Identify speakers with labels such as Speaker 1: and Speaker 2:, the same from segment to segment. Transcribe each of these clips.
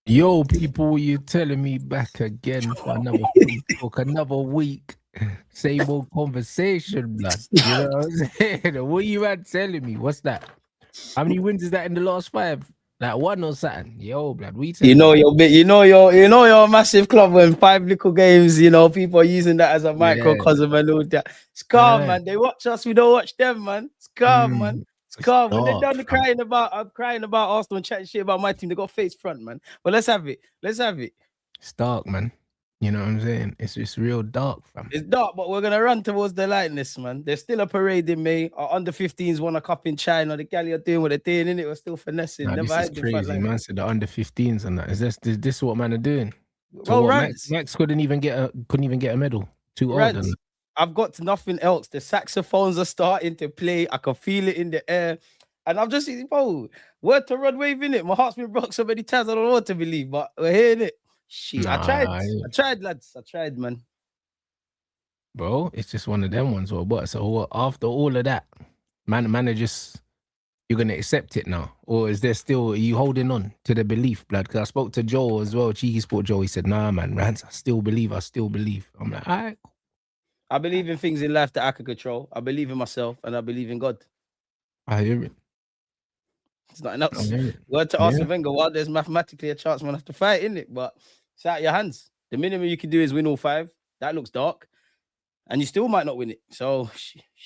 Speaker 1: Yo, people, you're telling me back again for another footy talk, another week. Same old conversation, blood. You know what I'm saying? What you man telling me? What's that? How many wins is that in the last 5? Like 1 or something? Yo, blood, what you telling
Speaker 2: You know
Speaker 1: me?
Speaker 2: you're big. You're a massive club when 5 little games. People are using that as a
Speaker 1: Yeah.
Speaker 2: microcosm and all that. It's calm,
Speaker 1: Yeah.
Speaker 2: man. They watch us. We don't watch them, man. It's calm, man. It's
Speaker 1: It's
Speaker 2: calm. When they're
Speaker 1: dark,
Speaker 2: done
Speaker 1: fam.
Speaker 2: I'm crying about Arsenal and chatting shit about my team. They got face front, man. But let's have it. Let's have it.
Speaker 1: It's dark, man. You know what I'm saying? It's real dark, fam.
Speaker 2: It's dark, but we're gonna run towards the lightness, man. There's still a parade in May. Our under 15s won a cup in China. The Galley are doing what they're doing, in it. We're still finessing.
Speaker 1: Nah,
Speaker 2: Never
Speaker 1: this is
Speaker 2: had the front
Speaker 1: crazy.
Speaker 2: line.
Speaker 1: Man said the under 15s and that. Is this what man are doing? So
Speaker 2: Well,
Speaker 1: what?
Speaker 2: Rants.
Speaker 1: Max couldn't even get a medal. Too old.
Speaker 2: Rants.
Speaker 1: And
Speaker 2: I've got nothing else. The saxophones are starting to play. I can feel it in the air. And I'm just, bro, word to Rod Wave in it. My heart's been broke so many times. I don't know what to believe, but we're hearing it. Shit, I tried, lads. I tried, man.
Speaker 1: Bro, it's just one of them ones or what? So what, after all of that, man are just, you're gonna accept it now? Or is there still, are you holding on to the belief, blood? Because I spoke to Joe as well, Cheeky Sport Joe. He said, nah, man, Rants, I still believe. I'm like, all right.
Speaker 2: I believe in things in life that I can control. I believe in myself and I believe in God.
Speaker 1: I hear it.
Speaker 2: It's nothing else. Word to Arsene Wenger, well, there's mathematically a chance man have to fight, in it, but it's out of your hands. The minimum you can do is win all 5. That looks dark. And you still might not win it. So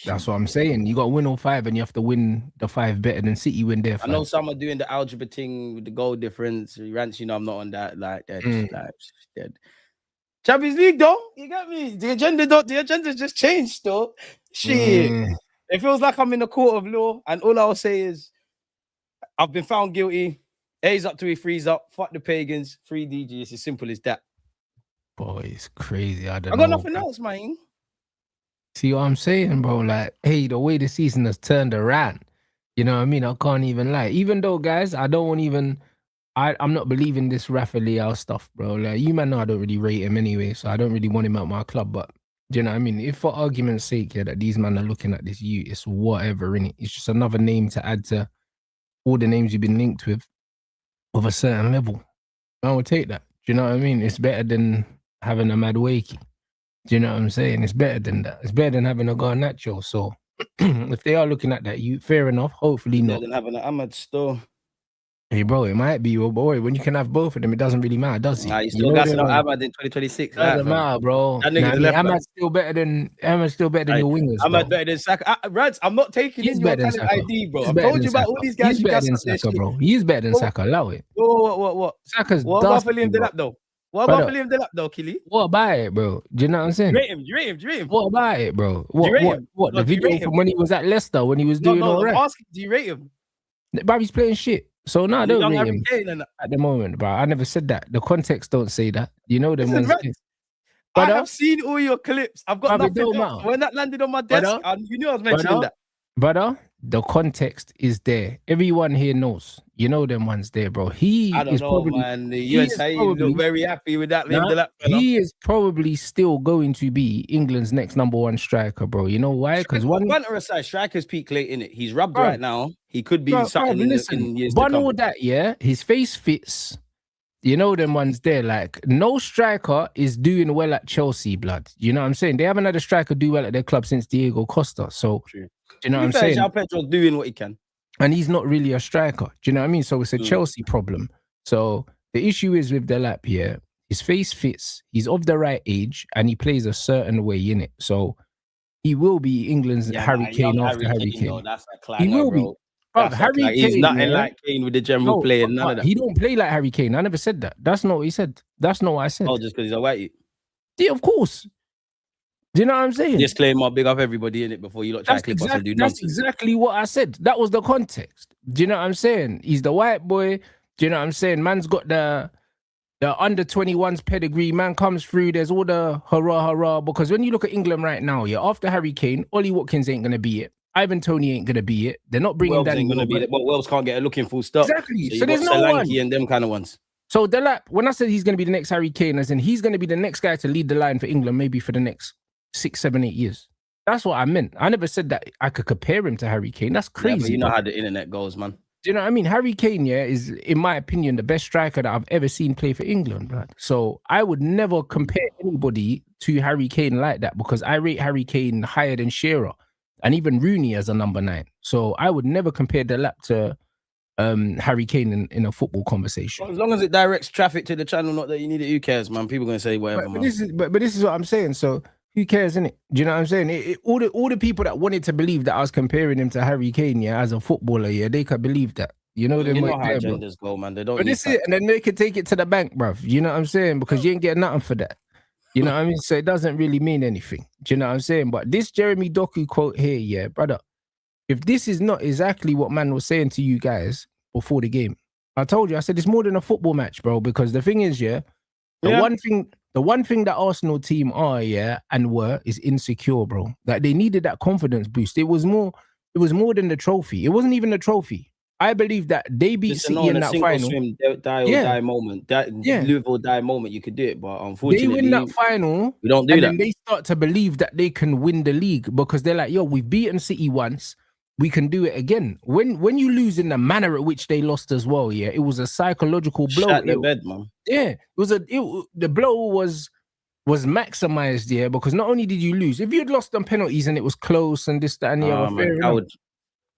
Speaker 1: that's what I'm saying. You got to win all 5 and you have to win the 5 better than City win their 5.
Speaker 2: I know some are doing the algebra thing with the goal difference. Rants, I'm not on that. Like that. Dead. Champions League, though, you get me. The agenda just changed, though. Shit. It feels like I'm in a court of law, and all I'll say is I've been found guilty. A's up to a three's up. Fuck the pagans. 3 DG. It's as simple as that.
Speaker 1: Boy, it's crazy. I got
Speaker 2: nothing else, man.
Speaker 1: See what I'm saying, bro? Like, hey, the way the season has turned around, you know what I mean? I can't even lie. Even though, guys, I don't want even, I'm not believing this Rafa Leao stuff, bro. Like, you man know I don't really rate him anyway, so I don't really want him at my club. But, do you know what I mean? If for argument's sake, yeah, that these men are looking at this it's whatever, innit? It's just another name to add to all the names you've been linked with of a certain level. I would take that. Do you know what I mean? It's better than having a mad wakey. Do you know what I'm saying? It's better than that. It's better than having a Garnacho. So if they are looking at that, fair enough. Hopefully not.
Speaker 2: Better than having an Ahmad still.
Speaker 1: Hey, bro, it might be your boy. When you can have both of them, it doesn't really matter, does it?
Speaker 2: Nah, you still got Ahmad in 2026.
Speaker 1: Doesn't matter, bro. Ahmad's still better than your wingers.
Speaker 2: Ahmad better than Saka. Rants, I'm not taking in your talent ID, bro. I told you about all these guys.
Speaker 1: He's better than Saka, bro. He's better than Saka. Allow it.
Speaker 2: What?
Speaker 1: Saka's
Speaker 2: what about for Liam Delap, though? What about for Liam Delap, though, Killy?
Speaker 1: What about it, bro? Do you know what I'm saying?
Speaker 2: Do you rate him?
Speaker 1: What about it, bro? What? The video from when he was at Leicester, when he was doing all right?
Speaker 2: I'm asking, do you rate him?
Speaker 1: Bro, he's playing shit. So no, I don't rate him at the moment, bro. I never said that. The context don't say that. You know them ones.
Speaker 2: I have seen all your clips. I've got nothing else. When that landed on my desk, you knew I was mentioning that.
Speaker 1: Brother, the context is there. Everyone here knows. You know them ones there, bro.
Speaker 2: I don't know, man. You and Saeed look very happy with that.
Speaker 1: He is probably still going to be England's next #1 striker, bro. You know why? Because
Speaker 2: banter aside, strikers peak late in it. He's rubbed right now. He could be something in years to come.
Speaker 1: All that, yeah. His face fits. You know them ones there. Like, no striker is doing well at Chelsea, blood. You know what I'm saying? They haven't had a striker do well at their club since Diego Costa. So, do you know what I'm saying?
Speaker 2: João Pedro's doing what he can.
Speaker 1: And he's not really a striker. Do you know what I mean? So it's a Chelsea problem. So the issue is with Delap here. His face fits. He's of the right age, and he plays a certain way in it. So he will be England's Harry Kane after Harry Kane.
Speaker 2: That's a clanger,
Speaker 1: he will be. Harry Kane,
Speaker 2: he's nothing like Kane with the general play and none of that.
Speaker 1: He don't play like Harry Kane. I never said that. That's not what he said. That's not what I said.
Speaker 2: Oh, just because he's a whitey.
Speaker 1: Yeah, of course. Do you know what I'm saying?
Speaker 2: Disclaimer, big up everybody in it before you try to clip us and do nonsense.
Speaker 1: That's exactly what I said. That was the context. Do you know what I'm saying? He's the white boy. Do you know what I'm saying? Man's got the under 21s pedigree. Man comes through. There's all the hurrah. Because when you look at England right now, after Harry Kane, Ollie Watkins ain't going to be it. Ivan Toney ain't going to be it. They're not bringing that.
Speaker 2: Wells can't get a looking full stop.
Speaker 1: Exactly.
Speaker 2: So there's no one. And them kind of ones.
Speaker 1: So Delap, when I said he's going to be the next Harry Kane, as in he's going to be the next guy to lead the line for England, maybe for the next 6, 7, 8 years. That's what I meant. I never said that I could compare him to Harry Kane. That's crazy.
Speaker 2: Yeah, but you know how the internet goes, man.
Speaker 1: Do you know what I mean? Harry Kane, yeah, is in my opinion the best striker that I've ever seen play for England, blood. So I would never compare anybody to Harry Kane like that because I rate Harry Kane higher than Shearer and even Rooney as a number 9. So I would never compare Delap to Harry Kane in a football conversation.
Speaker 2: Well, as long as it directs traffic to the channel, not that you need it, who cares, man? People gonna say whatever,
Speaker 1: But
Speaker 2: man.
Speaker 1: this is what I'm saying. So who cares, innit? Do you know what I'm saying? All the people that wanted to believe that I was comparing him to Harry Kane, yeah, as a footballer, yeah, they could believe that. You know,
Speaker 2: you know how agendas go, man. They don't.
Speaker 1: But this is it, and then they could take it to the bank, bruv. You know what I'm saying? Because you ain't getting nothing for that. You know what I mean? So it doesn't really mean anything. Do you know what I'm saying? But this Jeremy Doku quote here, yeah, brother, if this is not exactly what man was saying to you guys before the game, I told you, I said it's more than a football match, bro. Because the thing is, yeah, the one thing that Arsenal team are, yeah, and were is insecure, bro. Like they needed that confidence boost. It was more than the trophy. It wasn't even a trophy. I believe that they beat City in that final.
Speaker 2: Swim, die or die moment, live or die moment, you could do it, but unfortunately,
Speaker 1: they win that final.
Speaker 2: We don't do that.
Speaker 1: And they start to believe that they can win the league because they're like, yo, we've beaten City once, we can do it again. When you lose in the manner at which they lost as well, yeah, it was a psychological blow.
Speaker 2: Shut the bed, man.
Speaker 1: Yeah, the blow was maximized, yeah, because not only did you lose, if you'd lost on penalties and it was close and this, that, and the other, fair enough.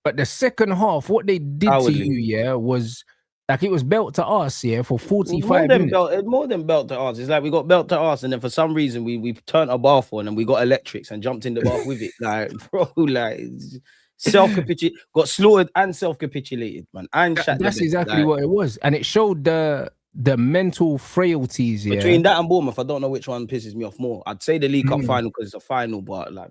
Speaker 1: But the second half, what they did to you, yeah, was like it was belt to us, yeah, for 45 minutes.
Speaker 2: More than belt to us. It's like we got belt to us, and then for some reason we turned our bath on and we got electrics and jumped in the bath with it. Like, bro, like self-capitulated, got slaughtered and self-capitulated, man. And
Speaker 1: that's exactly what it was. And it showed the mental frailties, yeah.
Speaker 2: Between that and Bournemouth, I don't know which one pisses me off more. I'd say the League Cup final because it's a final, but like...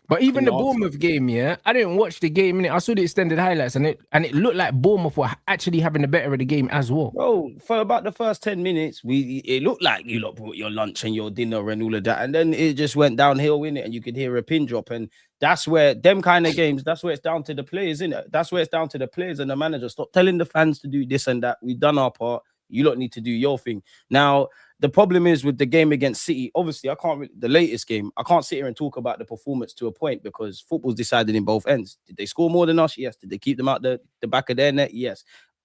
Speaker 1: But even the Bournemouth game, yeah, I didn't watch the game. I saw the extended highlights, and it looked like Bournemouth were actually having the better of the game as well.
Speaker 2: Bro, for about the first 10 minutes, it looked like you lot brought your lunch and your dinner and all of that, and then it just went downhill, innit? And you could hear a pin drop, and that's where them kind of games. That's where it's down to the players, innit? That's where it's down to the players and the manager. Stop telling the fans to do this and that. We've done our part. You lot need to do your thing now. The problem is with the game against City, obviously, the latest game, I can't sit here and talk about the performance to a point because football's decided in both ends. Did they score more than us? Yes. Did they keep them out the back of their net? Yes.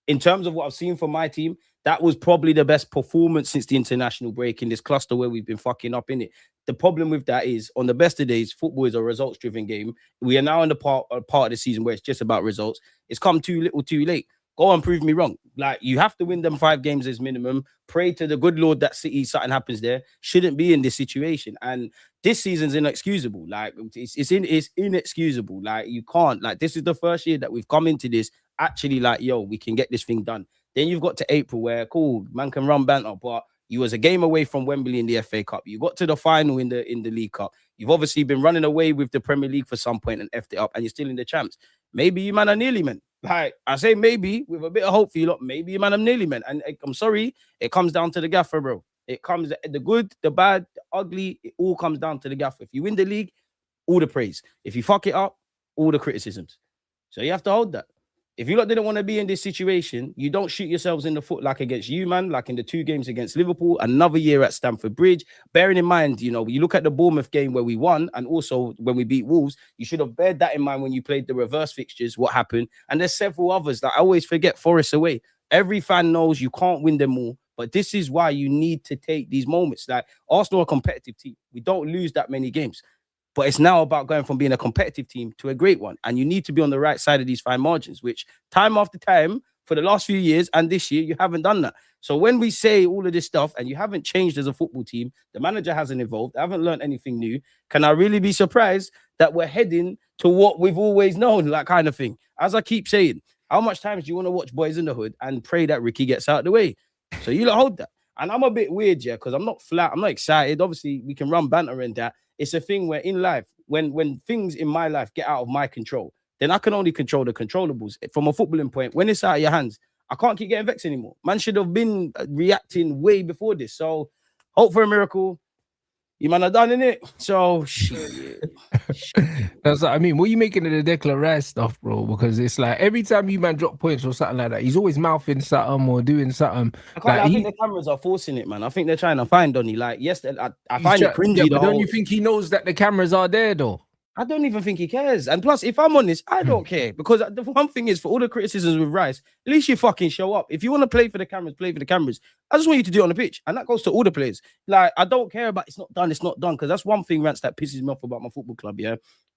Speaker 2: In terms of what I've seen from my team, that was probably the best performance since the international break in this cluster where we've been fucking up in it. The problem with that is on the best of days, football is a results-driven game. We are now in the part of the season where it's just about results. It's come too little, too late. Go and prove me wrong. Like, you have to win them 5 games as minimum. Pray to the good Lord that City, something happens there. Shouldn't be in this situation. And this season's inexcusable. Like, it's inexcusable. Like, you can't. Like, this is the first year that we've come into this actually like, yo, we can get this thing done. Then you've got to April where, cool, man can run banter, but you was a game away from Wembley in the FA Cup. You got to the final in the League Cup. You've obviously been running away with the Premier League for some point and effed it up, and you're still in the champs. Maybe you man are nearly men. Like, I say maybe with a bit of hope for you lot, maybe you man I'm nearly men. And I'm sorry, it comes down to the gaffer, bro. It comes the good, the bad, the ugly, it all comes down to the gaffer. If you win the league, all the praise. If you fuck it up, all the criticisms. So you have to hold that. If you lot didn't want to be in this situation, you don't shoot yourselves in the foot like against you, man, like in the 2 games against Liverpool, another year at Stamford Bridge. Bearing in mind, you know, you look at the Bournemouth game where we won and also when we beat Wolves, you should have bared that in mind when you played the reverse fixtures, what happened. And there's several others that I always forget. Forest away. Every fan knows you can't win them all, but this is why you need to take these moments. Like, Arsenal are a competitive team. We don't lose that many games. But it's now about going from being a competitive team to a great one. And you need to be on the right side of these fine margins, which time after time for the last few years and this year, you haven't done that. So when we say all of this stuff and you haven't changed as a football team, the manager hasn't evolved, I haven't learned anything new. Can I really be surprised that we're heading to what we've always known, that kind of thing? As I keep saying, how much times do you want to watch Boys in the Hood and pray that Ricky gets out of the way? So you hold that. And I'm a bit weird, yeah, because I'm not flat. I'm not excited. Obviously, we can run banter and that. It's a thing where in life, when things in my life get out of my control, then I can only control the controllables. From a footballing point, when it's out of your hands, I can't keep getting vexed anymore. Man should have been reacting way before this. So hope for a miracle. You man are done in it. So shit.
Speaker 1: That's what I mean. What are you making of the Declan Rice stuff, bro? Because it's like every time you man drop points or something like that, he's always mouthing something or doing something.
Speaker 2: I think the cameras are forcing it, man. I think they're trying to find Donny. Like, yes, I find it cringy.
Speaker 1: Yeah, but don't you think he knows that the cameras are there though?
Speaker 2: I don't even think he cares. And plus, if I'm honest, I don't care. Because the one thing is, for all the criticisms with Rice, at least you fucking show up. If you want to play for the cameras, play for the cameras. I just want you to do it on the pitch. And that goes to all the players. Like, I don't care about it's not done. Because that's one thing, Rants, that pisses me off about my football club, yeah?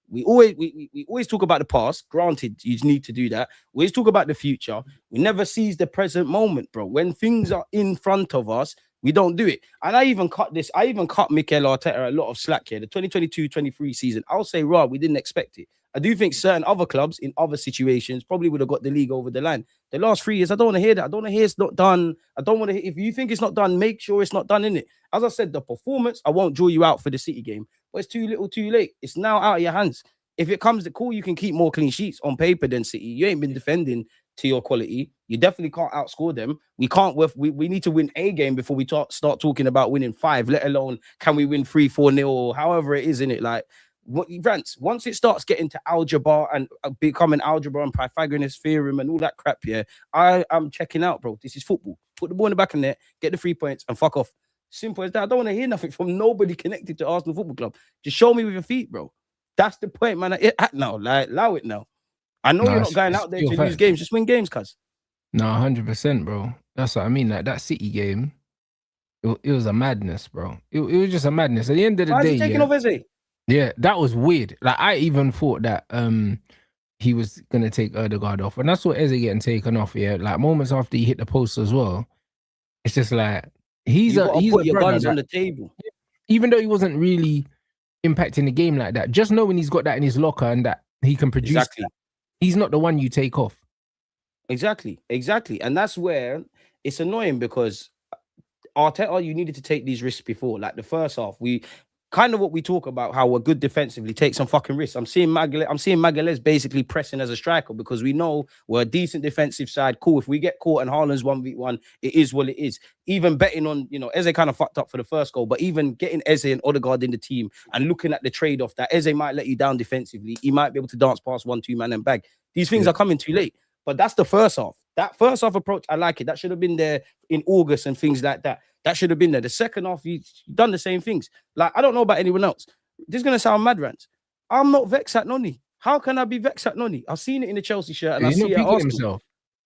Speaker 2: We always talk about the past. Granted, you need to do that. We always talk about the future. We never seize the present moment, bro. When things are in front of us, we don't do it. And I even cut Mikel Arteta a lot of slack here. The 2022-23 season, I'll say, we didn't expect it. I do think certain other clubs in other situations probably would have got the league over the line. The last 3 years, I don't want to hear that. I don't want to hear it's not done. I don't want to if you think it's not done, make sure it's not done, innit? As I said, the performance, I won't draw you out for the City game, but it's too little, too late. It's now out of your hands. If it comes to call, you can keep more clean sheets on paper than City. You ain't been defending to your quality. You definitely can't outscore them. We need to win a game before we start talking about winning 5, let alone can we win 3-4-0 or however it is, in it. Like, Rants, once it starts getting to algebra and becoming algebra and Pythagoras theorem and all that crap, yeah, I'm checking out, bro. This is football. Put the ball in the back of the net, get the 3 points and fuck off. Simple as that. I don't want to hear nothing from nobody connected to Arsenal Football Club. Just show me with your feet, bro. That's the point, man. At now, like, allow it now. I know you're not going out there to lose games. Just win games, cuz.
Speaker 1: No, 100%, bro. That's what I mean. Like, that City game, it was a madness, bro. It was just a madness. At the end of the day,
Speaker 2: why is he taking off Eze?
Speaker 1: Yeah, that was weird. Like, I even thought that he was gonna take Erdegaard off, and I saw Eze getting taken off. Yeah, like moments after he hit the post as well. It's just like he's
Speaker 2: put your guns on the table.
Speaker 1: Even though he wasn't really impacting the game like that, just knowing he's got that in his locker and that he can produce that, he's not the one you take off.
Speaker 2: Exactly. And that's where it's annoying, because Arteta, you needed to take these risks before. Like the first half, we kind of what we talk about, how we're good defensively, take some fucking risks. I'm seeing Magalhaes basically pressing as a striker, because we know we're a decent defensive side. Cool. If we get caught and Haaland's 1v1, it is what it is. Even betting on, Eze kind of fucked up for the first goal, but even getting Eze and Odegaard in the team and looking at the trade-off that Eze might let you down defensively, he might be able to dance past 1-2 man and bag. These things are coming too late. But that's the first half. That first half approach, I like it. That should have been there in August and things like that. That should have been there. The second half, you've done the same things. Like, I don't know about anyone else. This is going to sound mad, Rants. I'm not vexed at Noni. How can I be vexed at Noni? I've seen it in the Chelsea shirt and I see it at Arsenal.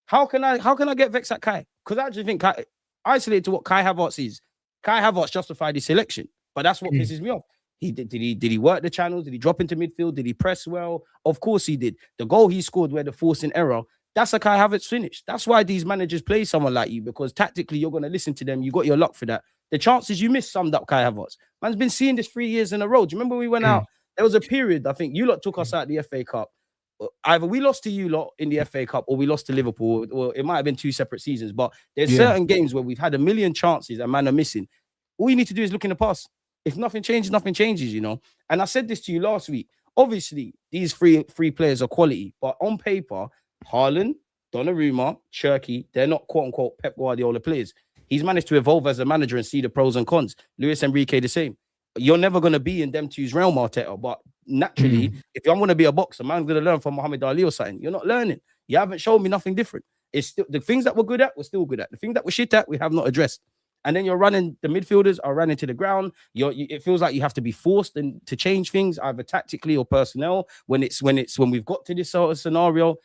Speaker 2: How can I get vexed at Kai? Because I actually think Kai, isolated to what Kai Havertz is, Kai Havertz justified his selection. But that's what pisses me off. Did he work the channels? Did he drop into midfield? Did he press well? Of course he did. The goal he scored where the forcing error, that's a Kai Havertz finish. That's why these managers play someone like you, because tactically you're going to listen to them. You got your luck for that. The chances you missed summed up Kai Havertz. Man's been seeing this 3 years in a row. Do you remember we went out? There was a period, I think you lot took us out the FA Cup. Either we lost to you lot in the FA Cup or we lost to Liverpool. Or it might have been 2 separate seasons. But there's certain games where we've had a million chances and man are missing. All you need to do is look in the past. If nothing changes, And I said this to you last week. Obviously, these three players are quality, but on paper, Haaland, Donnarumma, Cherky, they're not quote-unquote Pep Guardiola players. He's managed to evolve as a manager and see the pros and cons. Luis Enrique, the same. You're never going to be in them two's realm, Arteta, but naturally, if I'm going to be a boxer, man's going to learn from Muhammad Ali or something. You're not learning. You haven't shown me nothing different. It's still the things that we're good at, we're still good at. The things that we're shit at, we have not addressed. And then you're running, the midfielders are running to the ground. It feels like you have to be forced to change things, either tactically or personnel. When we've got to this sort of scenario,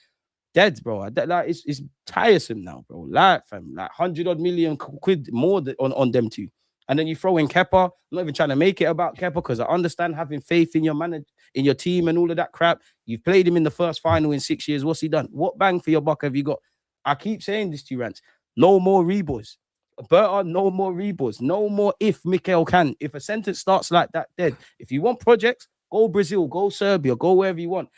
Speaker 2: dead, bro. It's tiresome now, bro. Like, fam, like 100 million quid more on them two. And then you throw in Kepa. I'm not even trying to make it about Kepa, because I understand having faith in your manager, in your team and all of that crap. You've played him in the first final in 6 years. What's he done? What bang for your buck have you got? I keep saying this to you, Rants. No more Rebos. Berta, no more Rebos. No more if Mikel can. If a sentence starts like that, dead. If you want projects, go Brazil, go Serbia, go wherever you want.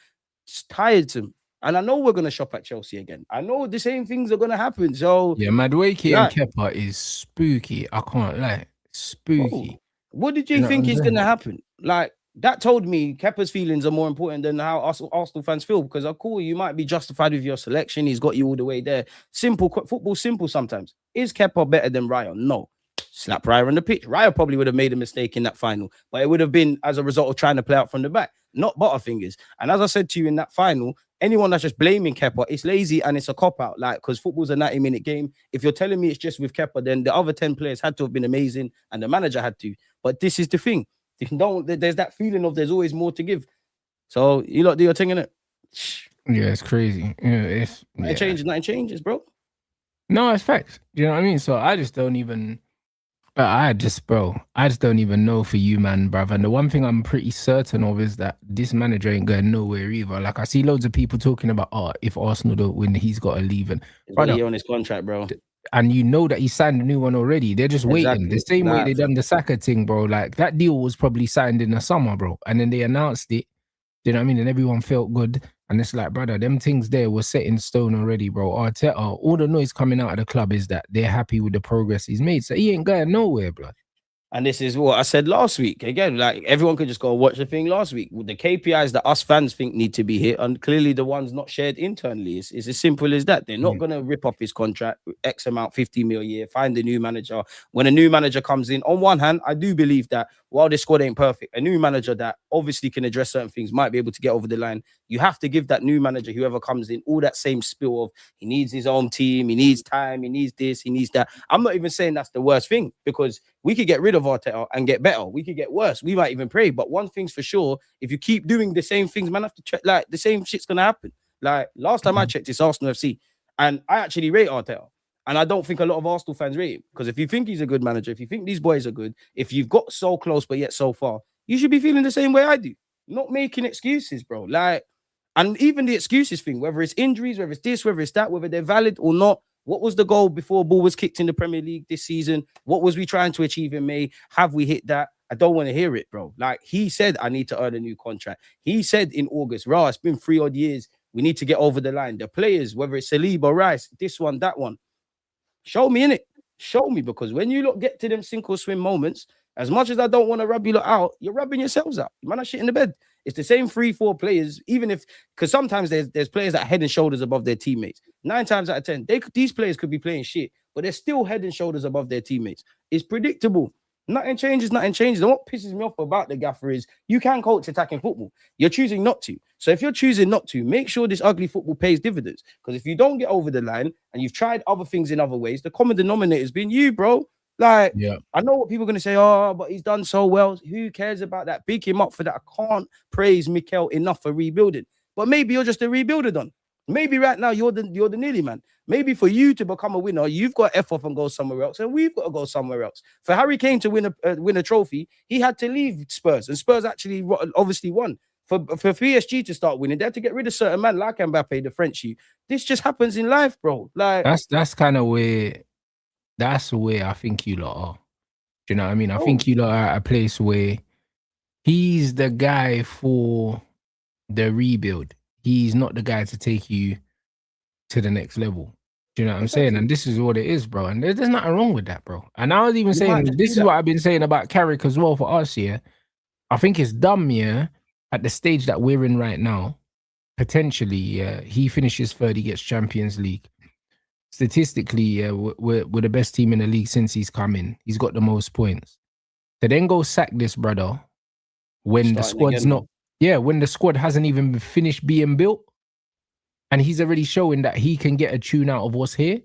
Speaker 2: It's tiresome. And I know we're going to shop at Chelsea again. I know the same things are going to happen. So
Speaker 1: yeah, Madueke and Kepa is spooky. I can't lie. Spooky.
Speaker 2: What did you think is going to happen? Like, that told me Kepa's feelings are more important than how Arsenal fans feel, because of course you might be justified with your selection. He's got you all the way there. Football simple sometimes. Is Kepa better than Raya? No. Slap Raya on the pitch. Raya probably would have made a mistake in that final, but it would have been as a result of trying to play out from the back, not Butterfingers. And as I said to you in that final, anyone that's just blaming Kepa, it's lazy and it's a cop-out. Like, because football's a 90-minute game. If you're telling me it's just with Kepa, then the other 10 players had to have been amazing and the manager had to. But this is the thing. There's that feeling of there's always more to give. So you lot do your thing, innit?
Speaker 1: Yeah, it's crazy. Yeah, it's
Speaker 2: Nothing changes, bro.
Speaker 1: No, it's facts. You know what I mean? So I just don't even. I just don't even know for you, man, bruv. And the one thing I'm pretty certain of is that this manager ain't going nowhere either. Like I see loads of people talking about, oh, if Arsenal don't win, he's got to leave. And
Speaker 2: He's got a
Speaker 1: brother,
Speaker 2: year on his contract, bro.
Speaker 1: and you know that he signed a new one already. They're just waiting.
Speaker 2: Exactly.
Speaker 1: The same way they done the Saka thing, bro. Like that deal was probably signed in the summer, bro. And then they announced it. You know what I mean? And everyone felt good. And it's like, brother, them things there were set in stone already, bro. Arteta, all the noise coming out of the club is that they're happy with the progress he's made. So he ain't going nowhere, blood.
Speaker 2: And this is what I said last week. Again, like everyone could just go watch the thing last week. The KPIs that us fans think need to be hit, and clearly the ones not shared internally. It's as simple as that. They're not going to rip off his contract, X amount, 50 mil a year, find a new manager. When a new manager comes in, on one hand, I do believe that while this squad ain't perfect, a new manager that obviously can address certain things might be able to get over the line. You have to give that new manager, whoever comes in, all that same spill of he needs his own team, he needs time, he needs this, he needs that. I'm not even saying that's the worst thing, because we could get rid of Arteta and get better. We could get worse. We might even pray. But one thing's for sure, if you keep doing the same things, man, have to check, like the same shit's gonna happen. Like last time I checked, it's Arsenal FC, and I actually rate Arteta. And I don't think a lot of Arsenal fans rate him, because if you think he's a good manager, if you think these boys are good, if you've got so close but yet so far, you should be feeling the same way I do. Not making excuses, bro. Like, and even the excuses thing, whether it's injuries, whether it's this, whether it's that, whether they're valid or not. What was the goal before ball was kicked in the Premier League this season? What was we trying to achieve in May? Have we hit that? I don't want to hear it, bro. Like he said, I need to earn a new contract. He said in August, Rah, it's been 3 odd years. We need to get over the line. The players, whether it's Saliba, Rice, this one, that one. Show me, innit? Show me, because when you lot get to them sink or swim moments, as much as I don't want to rub you lot out, you're rubbing yourselves out. You might not shit in the bed. It's the same 3-4 players, even if, because sometimes there's players that are head and shoulders above their teammates. 9 times out of 10, these players could be playing shit, but they're still head and shoulders above their teammates. It's predictable. Nothing changes, nothing changes. And what pisses me off about the gaffer is you can coach attacking football. You're choosing not to. So if you're choosing not to, make sure this ugly football pays dividends. Because if you don't get over the line and you've tried other things in other ways, the common denominator has been you, bro. Like, yeah. I know what people are going to say, oh, but he's done so well. Who cares about that? Pick him up for that. I can't praise Mikel enough for rebuilding. But maybe you're just a rebuilder, done. Maybe right now you're the nearly man. Maybe for you to become a winner, you've got to F off and go somewhere else, and we've got to go somewhere else. For Harry Kane to win a trophy, he had to leave Spurs, and Spurs actually obviously won. For PSG to start winning, they had to get rid of certain man like Mbappe, the Frenchie. This just happens in life, bro. Like
Speaker 1: that's kind of where I think you lot are. Do you know what I mean? I think you lot are at a place where he's the guy for the rebuild. He's not the guy to take you to the next level. Do you know what I'm saying? And this is what it is, bro. And there's nothing wrong with that, bro. And I was even saying, this is what I've been saying about Carrick as well for us here. I think it's dumb, yeah, at the stage that we're in right now. Potentially, he finishes third, he gets Champions League. Statistically, we're the best team in the league since he's come in. He's got the most points. To then go sack this brother when the squad's not, when the squad hasn't even finished being built, and he's already showing that he can get a tune out of what's here.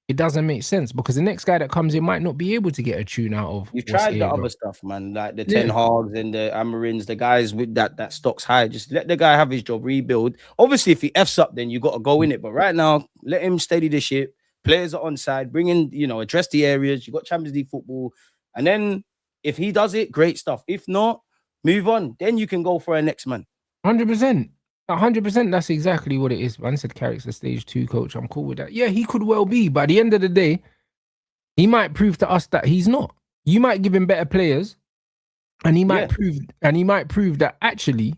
Speaker 1: It doesn't make sense, because the next guy that comes in might not be able to get a tune out of.
Speaker 2: You've tried the other stuff, man, like the Ten Hags and the Amarins, the guys with that stocks high. Just let the guy have his job, rebuild. Obviously, if he F's up, then you got to go in it. But right now, let him steady the ship. Players are on side. Bring in, address the areas. You got Champions League football, and then if he does it, great stuff. If not, move on. Then you can go for a next man.
Speaker 1: 100%. 100%, that's exactly what it is. Man said Carrick's a stage 2 coach. I'm cool with that. Yeah, he could well be. But at the end of the day, he might prove to us that he's not. You might give him better players, and he might prove that actually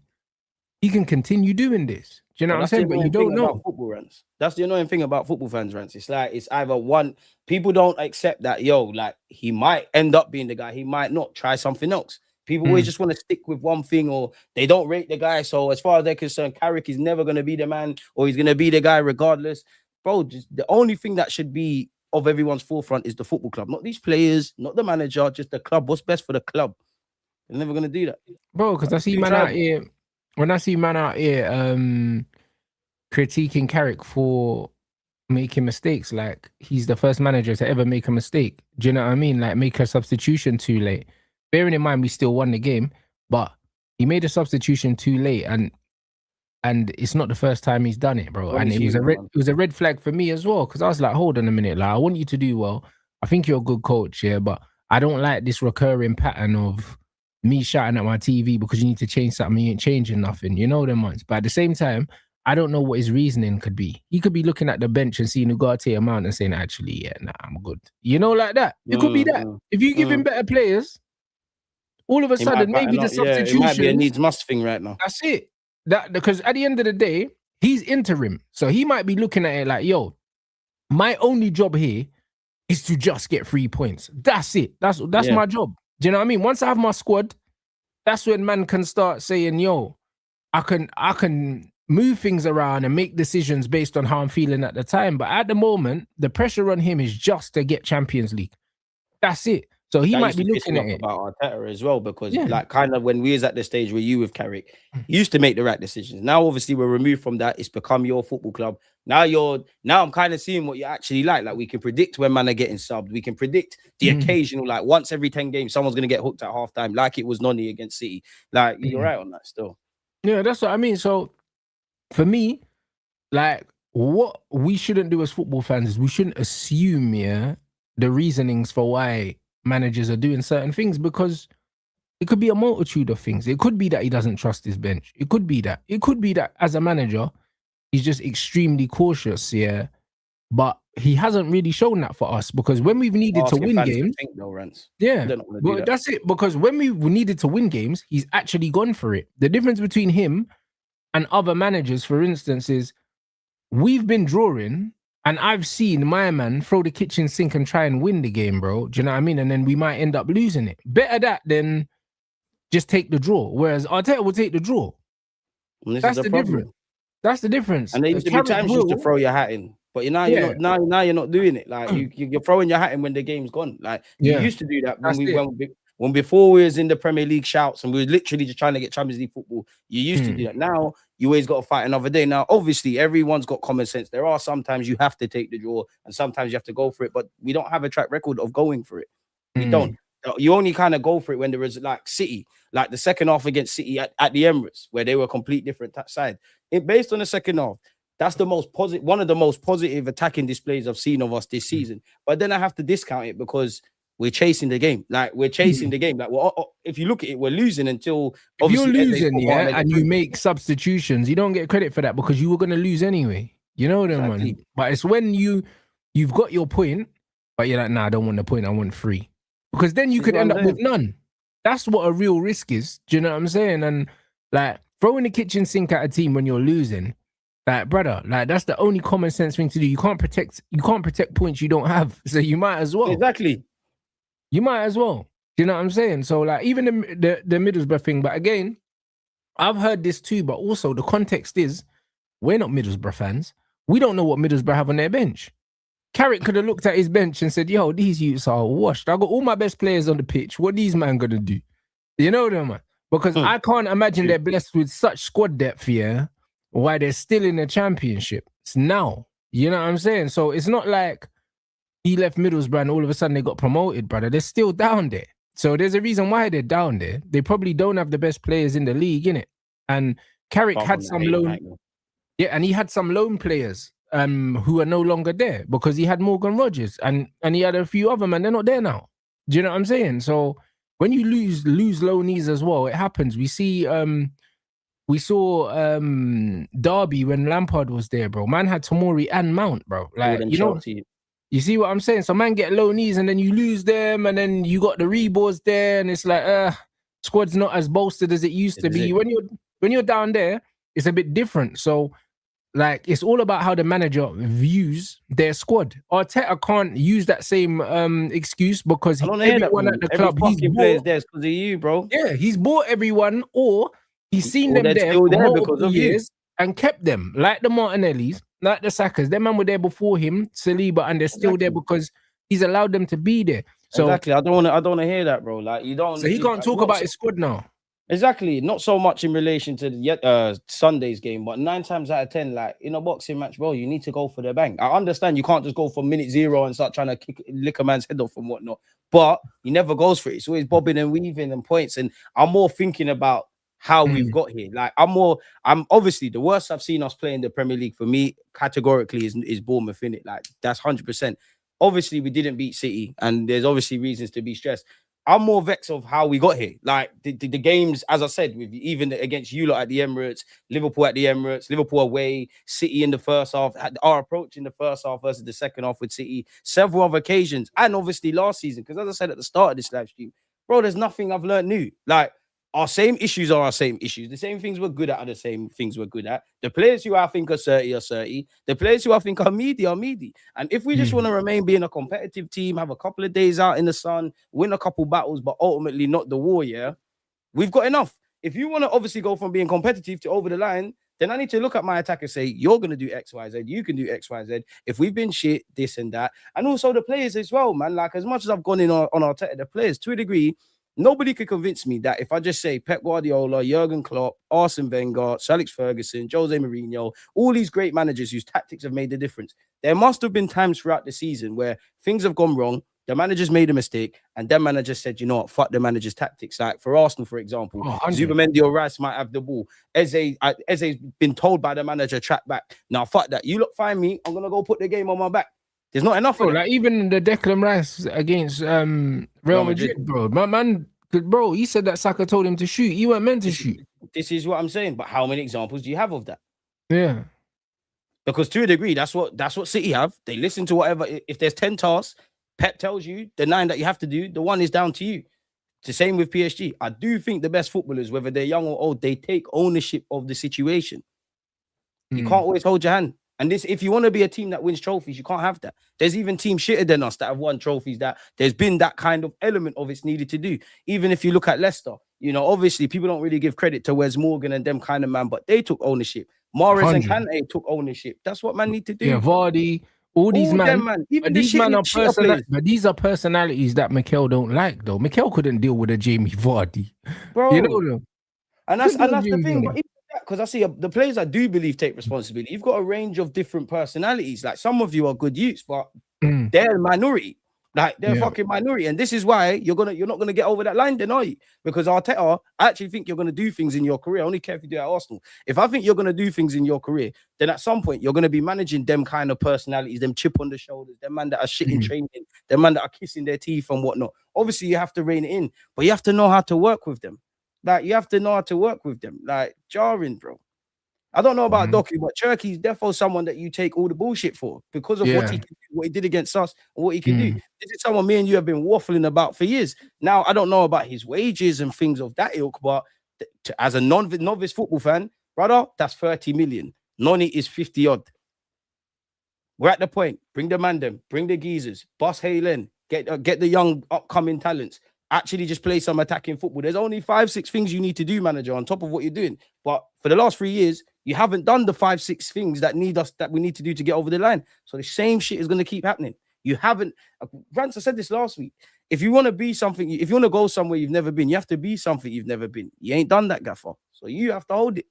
Speaker 1: he can continue doing this. Do you know what I'm saying? But you don't know.
Speaker 2: Football Rants. That's the annoying thing about football fans, Rants. It's like it's either one. People don't accept that. Like he might end up being the guy. He might not. Try something else. People always just want to stick with one thing, or they don't rate the guy. So as far as they're concerned, Carrick is never going to be the man, or he's going to be the guy regardless. Bro, just the only thing that should be of everyone's forefront is the football club. Not these players, not the manager, just the club. What's best for the club? They're never going to do that.
Speaker 1: Bro, because I see man out here, when I see man out here critiquing Carrick for making mistakes, like he's the first manager to ever make a mistake. Do you know what I mean? Like make a substitution too late. Bearing in mind we still won the game, but he made a substitution too late, and it's not the first time he's done it, bro. And it was a red flag for me as well, because I was like, hold on a minute, like I want you to do well. I think you're a good coach, yeah, but I don't like this recurring pattern of me shouting at my TV because you need to change something. You ain't changing nothing, you know them ones. But at the same time, I don't know what his reasoning could be. He could be looking at the bench and seeing Ugarte a mount and saying, actually, yeah, nah, I'm good. You know, like that. It could be that. If you give him better players, all of a sudden, maybe the substitution.
Speaker 2: It might be a needs must thing right now.
Speaker 1: That's it. That because at the end of the day, he's interim. So he might be looking at it like, yo, my only job here is to just get 3 points. That's it. That's my job. Do you know what I mean? Once I have my squad, that's when man can start saying, yo, I can move things around and make decisions based on how I'm feeling at the time. But at the moment, the pressure on him is just to get Champions League. That's it. So he might be looking at it
Speaker 2: about Arteta as well, because like kind of when we was at the stage where you with Carrick, you used to make the right decisions. Now obviously we're removed from that. It's become your football club. Now I'm kind of seeing what you actually like. Like we can predict when man are getting subbed. We can predict the occasional, like once every 10 games, someone's gonna get hooked at halftime, like it was Noni against City. Like you're right on that still.
Speaker 1: Yeah, that's what I mean. So for me, like what we shouldn't do as football fans is we shouldn't assume, the reasonings for why managers are doing certain things, because it could be a multitude of things. It could be that he doesn't trust his bench. It could be that. It could be that as a manager, he's just extremely cautious, but he hasn't really shown that for us, because when we've needed to win games,
Speaker 2: Rants.
Speaker 1: But that's it. Because when we needed to win games, he's actually gone for it. The difference between him and other managers, for instance, is we've been drawing, and I've seen my man throw the kitchen sink and try and win the game, bro. Do you know what I mean? And then we might end up losing it. Better that than just take the draw. Whereas Arteta will take the draw. That's the difference. That's the difference.
Speaker 2: And there used to be times you used to throw your hat in, but you're not doing it. Like you're throwing your hat in when the game's gone. Like you used to do that when before we was in the Premier League shouts and we were literally just trying to get Champions League football. You used to do that. Now you always got to fight another day. Now, obviously, everyone's got common sense. There are sometimes you have to take the draw and sometimes you have to go for it, but we don't have a track record of going for it. We don't. You only kind of go for it when there is like City, like the second half against City at the Emirates, where they were a complete different side. Based on the second half, that's the most positive, one of the most positive attacking displays I've seen of us this season. But then I have to discount it because we're chasing the game. Like we're chasing the game. Like if you look at it, we're losing until
Speaker 1: if you're losing, and you make substitutions, you don't get credit for that because you were going to lose anyway. You know them, man. But it's when you've got your point, but you're like, nah, I don't want the point. I want 3, because then you could end up with none. That's what a real risk is. Do you know what I'm saying? And like throwing the kitchen sink at a team when you're losing, like brother, like that's the only common sense thing to do. You can't protect points you don't have, so you might as well.
Speaker 2: Exactly.
Speaker 1: You might as well. You know what I'm saying? So like even the Middlesbrough thing, but again, I've heard this too, but also the context is we're not Middlesbrough fans. We don't know what Middlesbrough have on their bench. Carrick could have looked at his bench and said, yo, these youths are washed. I got all my best players on the pitch. What these man gonna do? You know them, man? Because I can't imagine they're blessed with such squad depth here why they're still in the championship. It's now. You know what I'm saying? So it's not like he left Middlesbrough and all of a sudden they got promoted, brother. They're still down there. So there's a reason why they're down there. They probably don't have the best players in the league, innit? And Carrick had some loan. Yeah, and he had some loan players who are no longer there because he had Morgan Rogers and he had a few other men. They're not there now. Do you know what I'm saying? So when you lose loanees as well, it happens. We saw Derby when Lampard was there, bro. Man had Tomori and Mount, bro. Like you see what I'm saying? So man get loanees and then you lose them and then you got the Rebors there and it's like squad's not as bolstered as it used to be. When you're down there, it's a bit different. So like it's all about how the manager views their squad. Arteta can't use that same excuse because everyone at the club, he's
Speaker 2: players there because of you, bro.
Speaker 1: Yeah, he's bought everyone or he's seen them there for multiple years and kept them, like the Martinellis, like the Sakas. Them man were there before him, Saliba, and they're still there because he's allowed them to be there. So
Speaker 2: exactly, I don't want to hear that, bro. Like you don't.
Speaker 1: So he can't talk about his squad now.
Speaker 2: Exactly, not so much in relation to the Sunday's game, but 9 times out of 10, like in a boxing match, bro, you need to go for the bank. I understand you can't just go for minute 0 and start trying to lick a man's head off and whatnot, but he never goes for it. It's always bobbing and weaving and points. And I'm more thinking about how we've got here. Like, I'm obviously the worst I've seen us play in the Premier League for me categorically is Bournemouth, innit? Like, that's 100%. Obviously, we didn't beat City, and there's obviously reasons to be stressed. I'm more vexed of how we got here. Like the games, as I said, with even against you lot at the Emirates, Liverpool at the Emirates, Liverpool away, City in the first half, our approach in the first half versus the second half with City, several other occasions, and obviously last season. Because as I said at the start of this live stream, bro, there's nothing I've learned new. Like, our same issues are our same issues. The same things we're good at are the same things we're good at. The players who I think are 30 are 30. The players who I think are meaty are meaty. And if we just want to remain being a competitive team, have a couple of days out in the sun, win a couple battles, but ultimately not the war, yeah, we've got enough. If you want to obviously go from being competitive to over the line, then I need to look at my attack and say, you're going to do X, Y, Z. You can do X, Y, Z. If we've been shit, this and that. And also the players as well, man. Like, as much as I've gone in on our the players, to a degree, nobody could convince me that if I just say Pep Guardiola, Jurgen Klopp, Arsene Wenger, Sir Alex Ferguson, Jose Mourinho, all these great managers whose tactics have made the difference, there must have been times throughout the season where things have gone wrong, the managers made a mistake, and their manager said, you know what, fuck the manager's tactics. Like for Arsenal, for example, Zubimendi or Rice might have the ball. Eze's been told by the manager, track back. Now, fuck that. You look, find me, I'm going to go put the game on my back. There's not enough of it.
Speaker 1: Like even the Declan Rice against Real Madrid, bro. My man, bro, he said that Saka told him to shoot. He weren't meant to shoot.
Speaker 2: This is what I'm saying. But how many examples do you have of that?
Speaker 1: Yeah.
Speaker 2: Because to a degree, that's what City have. They listen to whatever. If there's 10 tasks, Pep tells you the 9 that you have to do, the 1 is down to you. It's the same with PSG. I do think the best footballers, whether they're young or old, they take ownership of the situation. You can't always hold your hand. And this, if you want to be a team that wins trophies, you can't have that. There's even teams shitter than us that have won trophies that there's been that kind of element of it's needed to do. Even if you look at Leicester, you know, obviously people don't really give credit to Wes Morgan and them kind of man, but they took ownership. Mahrez and Kante took ownership. That's what man need to do.
Speaker 1: Yeah, Vardy, all these man.
Speaker 2: Even
Speaker 1: these men are but these are personalities that Mikel don't like, though. Mikel couldn't deal with a Jamie Vardy,
Speaker 2: bro.
Speaker 1: You know,
Speaker 2: and that's the thing. But because I see the players I do believe take responsibility. You've got a range of different personalities. Like some of you are good youths, but they're a minority. Like they're a fucking minority, and this is why you're not gonna get over that line, then are you? Because Arteta, I actually think you're gonna do things in your career. I only care if you do it at Arsenal. If I think you're gonna do things in your career, then at some point you're gonna be managing them kind of personalities, them chip on the shoulders, them man that are shit in training, them man that are kissing their teeth and whatnot. Obviously, you have to rein it in, but you have to know how to work with them. Like you have to know how to work with them. Like jarring, bro. I don't know about Doku, but Cherky's definitely someone that you take all the bullshit for because of what he can do, what he did against us, and what he can do. This is someone me and you have been waffling about for years. Now, I don't know about his wages and things of that ilk, but as a novice football fan, brother, that's 30 million. Noni is 50 odd. We're at the point. Bring the man, bring the geezers, boss Halen, get the young upcoming talents. Actually just play some attacking football. There's only 5-6 things you need to do, manager, on top of what you're doing. But for the last 3 years, you haven't done the 5-6 things that we need to do to get over the line. So the same shit is going to keep happening. You haven't. Rants, I said this last week. If you want to be something, if you want to go somewhere you've never been, you have to be something you've never been. You ain't done that, gaffer. So you have to hold it.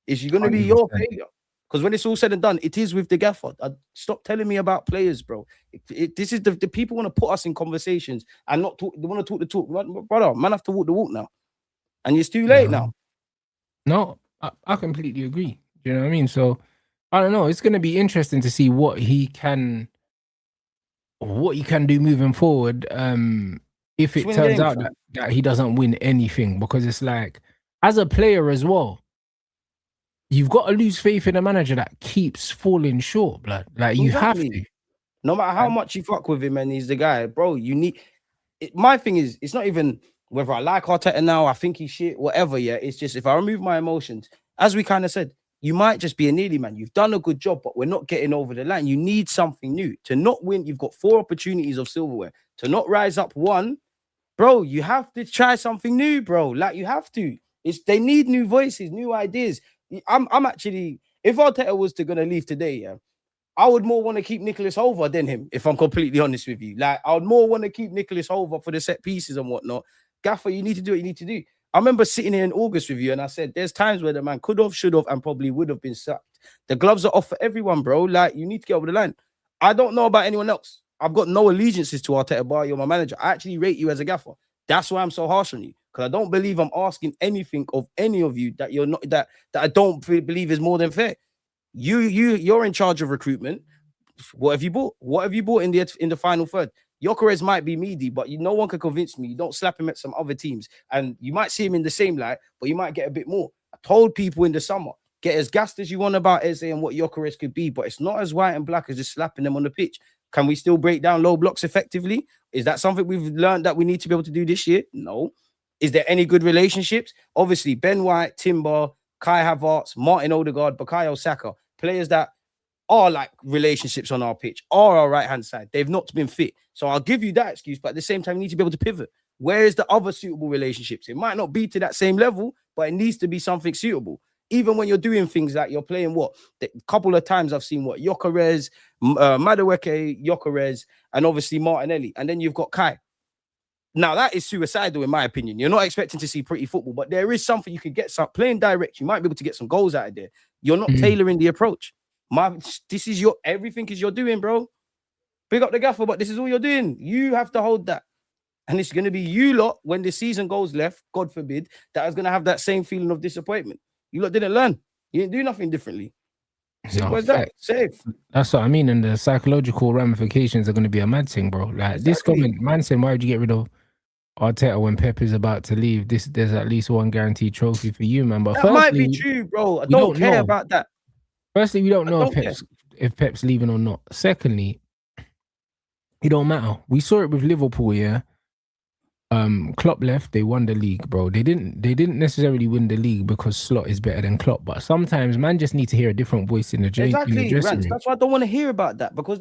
Speaker 2: It's going to be your failure. Because when it's all said and done, it is with the gaffer. Stop telling me about players, bro. This is the people want to put us in conversations and not talk. They want to talk the talk. Brother, man have to walk the walk now. And it's too late now.
Speaker 1: No, I completely agree. You know what I mean? So, I don't know. It's going to be interesting to see what he can do moving forward. If it turns out that he doesn't win anything. Because it's like, as a player as well, you've got to lose faith in a manager that keeps falling short, blood. Like, you have to.
Speaker 2: No matter how much you fuck with him and he's the guy, bro, you need... My thing is, it's not even whether I like Arteta now, I think he's shit, whatever, yeah. It's just, if I remove my emotions, as we kind of said, you might just be a nearly man. You've done a good job, but we're not getting over the line. You need something new. To not win, you've got 4 opportunities of silverware. To not rise up 1, bro, you have to try something new, bro. Like, you have to. They need new voices, new ideas. I'm actually, if Arteta was gonna leave today, yeah, I would more want to keep Nicholas Hover than him, if I'm completely honest with you. Like, I would more want to keep Nicholas Hover for the set pieces and whatnot. Gaffer, you need to do what you need to do. I remember sitting here in August with you and I said, there's times where the man could have, should have, and probably would have been sacked. The gloves are off for everyone, bro. Like, you need to get over the line. I don't know about anyone else. I've got no allegiances to Arteta, bar you're my manager. I actually rate you as a gaffer. That's why I'm so harsh on you. because I don't believe I'm asking anything of any of you that you're not that I don't believe is more than fair. You're in charge of recruitment. What have you bought? What have you bought in the final third? Gyökeres might be meaty, but no one can convince me. You don't slap him at some other teams, and you might see him in the same light, but you might get a bit more. I told people in the summer, get as gassed as you want about Eze and what Gyökeres could be, but it's not as white and black as just slapping them on the pitch. Can we still break down low blocks effectively? Is that something we've learned that we need to be able to do this year? No. Is there any good relationships? Obviously, Ben White, Timber, Kai Havertz, Martin Odegaard, Bukayo Saka, players that are like relationships on our pitch, are our right-hand side. They've not been fit. So I'll give you that excuse, but at the same time, you need to be able to pivot. Where is the other suitable relationships? It might not be to that same level, but it needs to be something suitable. Even when you're doing things like you're playing a couple of times I've seen Gyökeres, Madueke, Gyökeres, and obviously Martinelli. And then you've got Kai. Now, that is suicidal, in my opinion. You're not expecting to see pretty football, but there is something you can get. Playing direct, you might be able to get some goals out of there. You're not tailoring the approach. This is everything is you're doing, bro. Big up the gaffer, but this is all you're doing. You have to hold that. And it's going to be you lot, when the season goes left, God forbid, that is going to have that same feeling of disappointment. You lot didn't learn. You didn't do nothing differently. Simple as that. Safe.
Speaker 1: That's what I mean. And the psychological ramifications are going to be a mad thing, bro. Like this comment, man saying, why would you get rid of Arteta when Pep is about to leave? There's at least one guaranteed trophy for you, man. But
Speaker 2: that might be true, bro. I don't care about that.
Speaker 1: Firstly, we don't know if Pep's leaving or not. Secondly, it don't matter. We saw it with Liverpool, yeah. Klopp left, they won the league, bro. They didn't necessarily win the league because Slot is better than Klopp, but sometimes man just need to hear a different voice in the dressing room.
Speaker 2: That's why I don't want to hear about that, because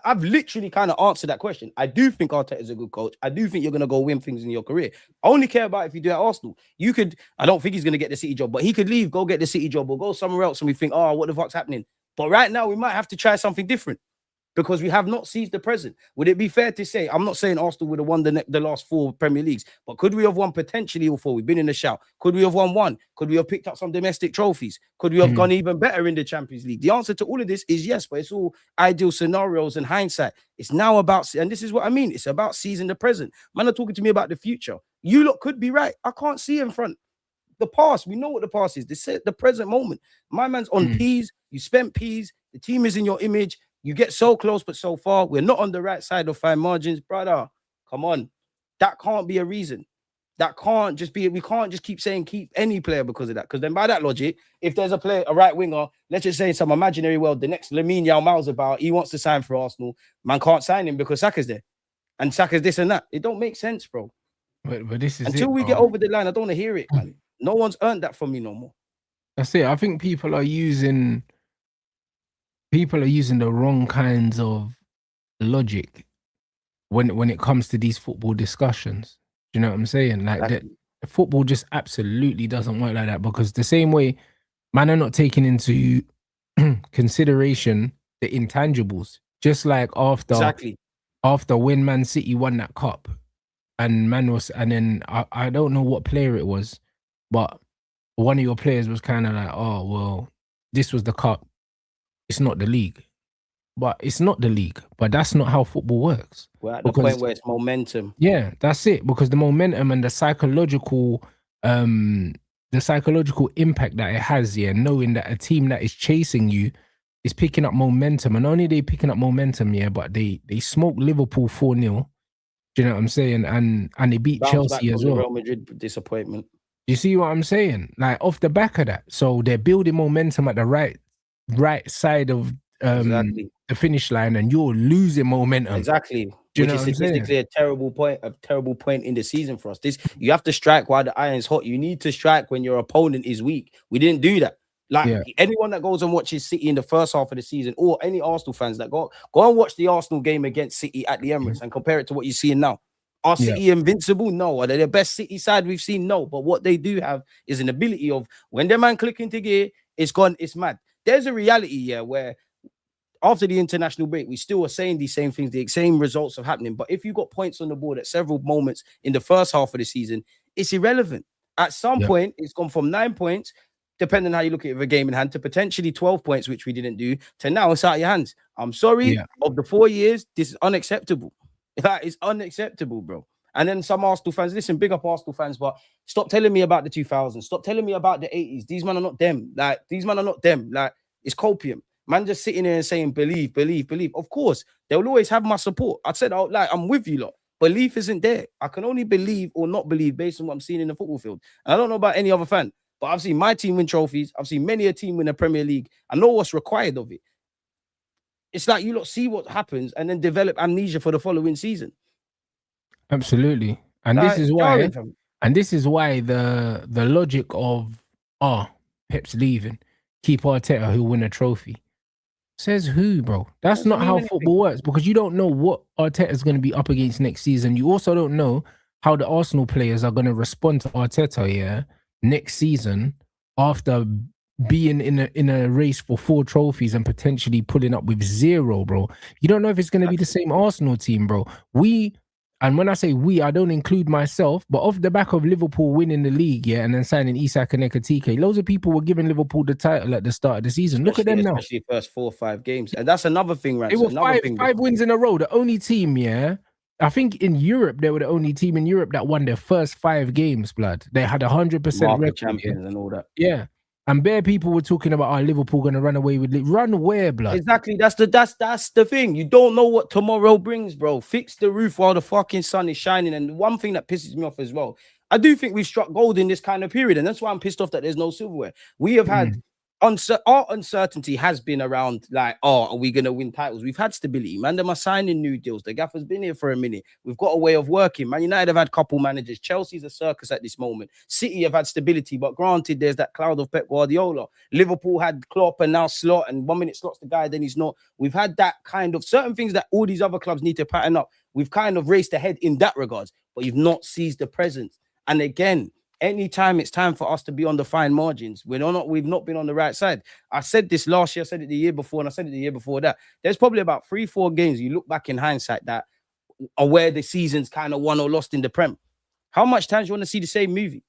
Speaker 2: I've literally kind of answered that question. I do think Arteta is a good coach. I do think you're going to go win things in your career. I only care about if you do at Arsenal. I don't think he's going to get the City job, but he could leave, go get the City job, or go somewhere else, and we think, oh, what the fuck's happening? But right now, we might have to try something different, because we have not seized the present. Would it be fair to say, I'm not saying Arsenal would have won the last 4 Premier Leagues, but could we have won potentially all 4? We've been in the shout. Could we have won 1? Could we have picked up some domestic trophies? Could we have gone even better in the Champions League? The answer to all of this is yes, but it's all ideal scenarios and hindsight. It's now about, and this is what I mean, it's about seizing the present. Man are talking to me about the future. You lot could be right. I can't see in front. The past, we know what the past is. The present moment. My man's on P's. You spent P's. The team is in your image. You get so close, but so far. We're not on the right side of fine margins, brother. Come on. That can't be a reason. That can't just be, we can't just keep saying keep any player because of that. Because then by that logic, if there's a player, a right winger, let's just say in some imaginary world, the next Lamine Yamal's about, he wants to sign for Arsenal. Man can't sign him because Saka's there. And Saka's this and that. It don't make sense, bro.
Speaker 1: But this is
Speaker 2: until we get over the line, I don't want to hear it, man. No one's earned that from me no more.
Speaker 1: That's it. I think people are using the wrong kinds of logic when it comes to these football discussions. Do you know what I'm saying? Like the football just absolutely doesn't work like that, because the same way man are not taking into consideration the intangibles. Just like after when Man City won that cup, and then I don't know what player it was, but one of your players was kind of like, oh well, this was the cup. It's not the league. But it's not the league. But that's not how football works.
Speaker 2: We're at the point where it's momentum.
Speaker 1: Yeah, that's it. Because the momentum and the psychological impact that it has, yeah, knowing that a team that is chasing you is picking up momentum. And only they picking up momentum, yeah, but they smoked Liverpool 4-0. Do you know what I'm saying? And they beat Chelsea as well.
Speaker 2: Real Madrid disappointment.
Speaker 1: You see what I'm saying? Like off the back of that. So they're building momentum at the right side of the finish line, and you're losing momentum.
Speaker 2: Exactly. Which is statistically a terrible point in the season for us. You have to strike while the iron's hot. You need to strike when your opponent is weak. We didn't do that. Anyone that goes and watches City in the first half of the season, or any Arsenal fans that go and watch the Arsenal game against City at the Emirates and compare it to what you're seeing now. Are City invincible? No. Are they the best City side we've seen? No. But what they do have is an ability of, when their man click into gear, it's gone, it's mad. There's a reality, where after the international break, we still are saying these same things, the same results are happening. But if you got points on the board at several moments in the first half of the season, it's irrelevant. At some point, it's gone from 9 points, depending on how you look at the game in hand, to potentially 12 points, which we didn't do, to now it's out of your hands. I'm sorry, of the 4 years, this is unacceptable. That is unacceptable, bro. And then some Arsenal fans, listen, big up Arsenal fans, but stop telling me about the 2000s. Stop telling me about the 80s. These men are not them. Like, these men are not them. Like, it's copium. Man just sitting there and saying, believe, believe, believe. Of course, they'll always have my support. I said, like, I'm with you lot. Belief isn't there. I can only believe or not believe based on what I'm seeing in the football field. And I don't know about any other fan, but I've seen my team win trophies. I've seen many a team win the Premier League. I know what's required of it. It's like you lot see what happens and then develop amnesia for the following season.
Speaker 1: Absolutely. And
Speaker 2: Like,
Speaker 1: this is why, the logic of Pep's leaving, keep Arteta, who'll win a trophy. Says who, bro? That's not how football works, because you don't know what Arteta is going to be up against next season. You also don't know how the Arsenal players are going to respond to Arteta, next season, after being in a race for 4 trophies and potentially pulling up with 0, bro. You don't know if it's going to be the same Arsenal team, bro. And when I say we, I don't include myself, but off the back of Liverpool winning the league, and then signing Isak and Ekatike, loads of people were giving Liverpool the title at the start of the season. Look at them now.
Speaker 2: Especially first 4 or 5 games. And that's another thing, Rants.
Speaker 1: They were 5 wins in a row. The only team, I think in Europe, they were the only team in Europe that won their first 5 games, blood. They had 100% record.
Speaker 2: Champions and all that.
Speaker 1: Yeah. And bare people were talking about Liverpool going to run away with run where, blood?
Speaker 2: Exactly. That's the thing. You don't know what tomorrow brings, bro. Fix the roof while the fucking sun is shining. And one thing that pisses me off as well, I do think we've struck gold in this kind of period, and that's why I'm pissed off that there's no silverware. We have had our uncertainty has been around, like, are we going to win titles? We've had stability. Man, them are signing new deals. The gaffer's been here for a minute. We've got a way of working. Man United have had couple managers. Chelsea's a circus at this moment. City have had stability, but granted, there's that cloud of Pep Guardiola. Liverpool had Klopp and now Slot, and 1 minute Slot's the guy, then he's not. We've had that kind of certain things that all these other clubs need to pattern up. We've kind of raced ahead in that regards, but you've not seized the present. And again, anytime it's time for us to be on the fine margins, we've not been on the right side. I said this last year, I said it the year before, and I said it the year before that. There's probably about 3-4 games you look back in hindsight that are where the season's kind of won or lost in the Prem. How much time do you want to see the same movie?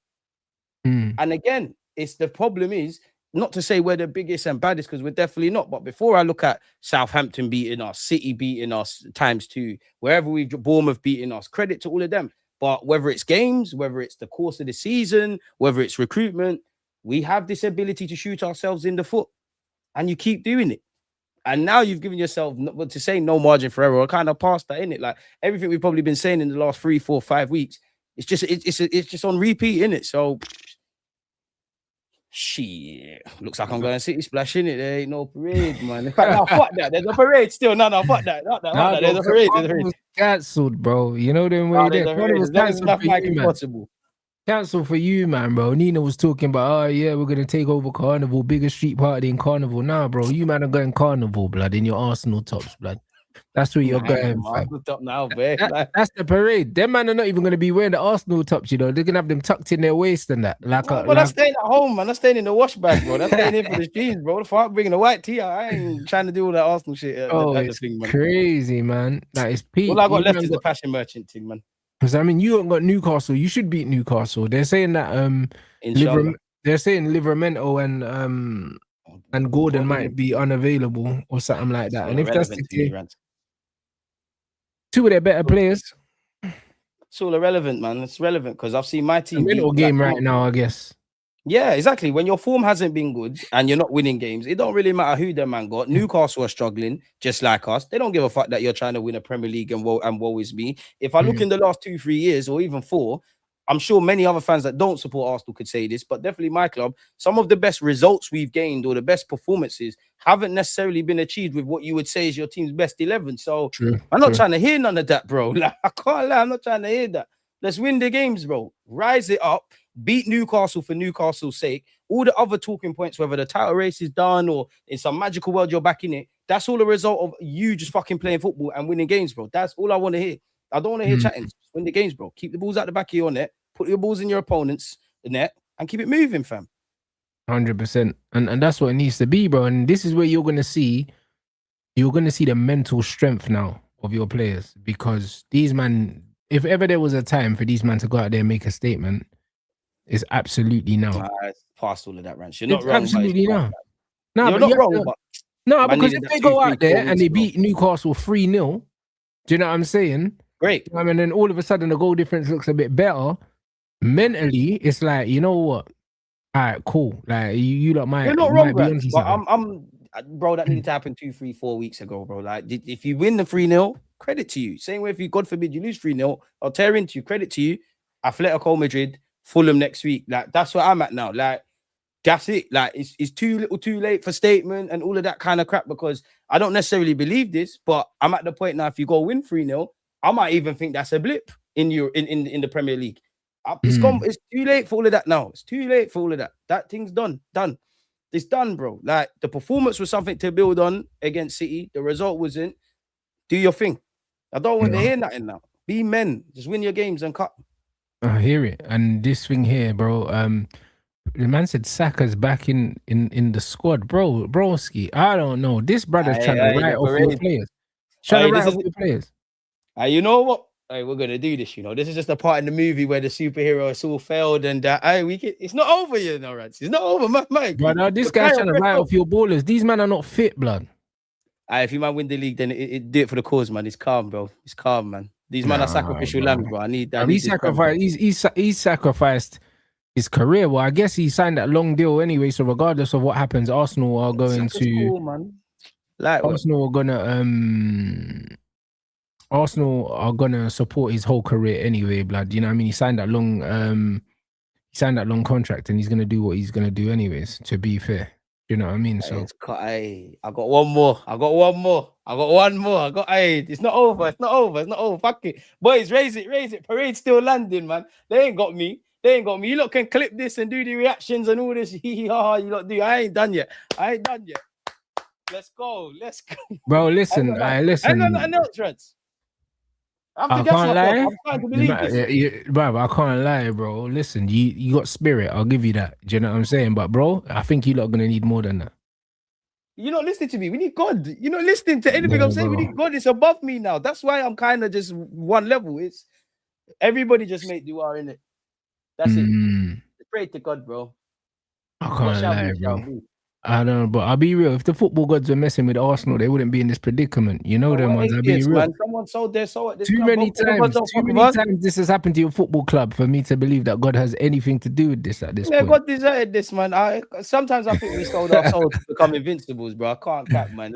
Speaker 2: And again, the problem is not to say we're the biggest and baddest, because we're definitely not. But before I look at Southampton beating us, City beating us ×2, wherever Bournemouth beating us, credit to all of them. But whether it's games, whether it's the course of the season, whether it's recruitment, we have this ability to shoot ourselves in the foot, and you keep doing it. And now you've given yourself, to say no margin for error, kind of past that, innit? Like everything we've probably been saying in the last 3, 4, 5 weeks, it's just on repeat, innit? So shit, looks like I'm going to City Splash, innit? There ain't no parade, man. In fact, no, fuck that. There's a parade still. No, fuck that. Fuck that. There's a parade.
Speaker 1: Cancelled, bro. You know them way there. Carnival's cancelled for you, man. Cancelled for you, man, bro. Nina was talking about, we're gonna take over Carnival, biggest street party in Carnival. Nah, bro, you man are going Carnival, blood, in your Arsenal tops, blood. That's where you're going.
Speaker 2: Now,
Speaker 1: that's the parade. Them man are not even going to be wearing the Arsenal tops, you know. They're going to have them tucked in their waist and that.
Speaker 2: I'm staying at home, man. I'm staying in the wash bag, bro. I'm staying in for the jeans, bro. The fuck, bringing a white tee. I ain't trying to do all that Arsenal shit.
Speaker 1: It's
Speaker 2: thing, man.
Speaker 1: Crazy, man. That is peak.
Speaker 2: All I got left is the passion merchant thing, man.
Speaker 1: Because I mean, you haven't got Newcastle. You should beat Newcastle. They're saying that they're saying Livramento and Gordon might be unavailable or something like that. And if that's the case, 2 of their better players.
Speaker 2: It's all irrelevant, man. It's relevant because I've seen my team.
Speaker 1: Middle game right now, I guess.
Speaker 2: Yeah, exactly. When your form hasn't been good and you're not winning games, it don't really matter who the man got. Newcastle are struggling just like us. They don't give a fuck that you're trying to win a Premier League and woe is me. If I look in the last 2-3 years or even 4, I'm sure many other fans that don't support Arsenal could say this, but definitely my club, some of the best results we've gained or the best performances haven't necessarily been achieved with what you would say is your team's best 11. So I'm not trying to hear none of that, bro. Like, I can't lie, I'm not trying to hear that. Let's win the games, bro. Rise it up. Beat Newcastle for Newcastle's sake. All the other talking points, whether the title race is done or in some magical world you're back in it, that's all a result of you just fucking playing football and winning games, bro. That's all I want to hear. I don't want to hear chatting. Just win the games, bro. Keep the balls out the back of your net. Put your balls in your opponent's net and keep it moving, fam.
Speaker 1: 100%. And that's what it needs to be, bro. And this is where you're going to see the mental strength now of your players, because these man, if ever there was a time for these men to go out there and make a statement, it's absolutely now.
Speaker 2: It's past all of that, Rants. You're not wrong.
Speaker 1: Absolutely now. No,
Speaker 2: you're not wrong.
Speaker 1: No, because if they go out there and they beat Newcastle 3-0, do you know what I'm saying?
Speaker 2: Great.
Speaker 1: I mean, and then all of a sudden the goal difference looks a bit better. Mentally, it's like, you know what? All right, cool. Like you lot might,
Speaker 2: You're not
Speaker 1: you
Speaker 2: wrong,
Speaker 1: might be
Speaker 2: Rants,
Speaker 1: onto
Speaker 2: but
Speaker 1: something.
Speaker 2: bro, that needed to happen 2, 3, 4 weeks ago, bro. Like, if you win the 3-0, credit to you. Same way if you, God forbid, you lose 3-0, I'll tear into you, credit to you. Atletico Madrid, Fulham next week. Like, that's where I'm at now. Like, that's it. Like, it's too little, too late for statement and all of that kind of crap, because I don't necessarily believe this, but I'm at the point now, if you go win 3-0, I might even think that's a blip in the Premier League. It's gone. It's too late for all of that now. It's too late for all of that. That thing's done. It's done, bro. Like, the performance was something to build on against City. The result wasn't. Do your thing. I don't want to hear nothing now. Be men. Just win your games and cut.
Speaker 1: I hear it. And this thing here, bro. The man said Saka's back in the squad, bro. Broski, I don't know. This brother's trying to write off your players. Trying to write off your players.
Speaker 2: You know what? We're gonna do this. You know, this is just a part in the movie where the superhero is all failed, and it's not over, you know, Rants. It's not over, man.
Speaker 1: Brother, this guy's trying to write off your ballers. These men are not fit, blood.
Speaker 2: If you man win the league, then it do it for the cause, man. It's calm, bro. It's calm, man. These men are sacrificial lambs, bro.
Speaker 1: He's sacrificed his career. Well, I guess he signed that long deal anyway. So regardless of what happens, Arsenal are going to.
Speaker 2: Cool, man. Like
Speaker 1: Arsenal are gonna support his whole career anyway, blood. You know what I mean? He signed that long contract, and he's gonna do what he's gonna do anyways. To be fair, you know what I mean? So
Speaker 2: I got one more. It's not over. Fuck it, boys. Raise it. Parade's still landing, man. They ain't got me. You lot can clip this and do the reactions and all this. Hee ha. You lot do. I ain't done yet. Let's go.
Speaker 1: Bro, listen. Listen.
Speaker 2: I got nothing else, Rants.
Speaker 1: I can't lie. I'm trying to believe this. Bro, I can't lie, bro. Listen, you got spirit. I'll give you that. Do you know what I'm saying? But bro, I think you lot are gonna need more than that.
Speaker 2: You're not listening to me. We need God. You're not listening to anything I'm saying. We need God. It's above me now. That's why I'm kind of just one level. It's everybody just make dua in it. That's it. Pray to God, bro.
Speaker 1: I can't lie, bro. I don't know, but I'll be real. If the football gods were messing with Arsenal, they wouldn't be in this predicament. You know them ones. I'll be real.
Speaker 2: Man. Someone sold their soul at this
Speaker 1: Too many times this has happened to your football club for me to believe that God has anything to do with this at this point.
Speaker 2: God deserted this, man. Sometimes I think we sold our soul to become invincibles, bro. I can't cap, man.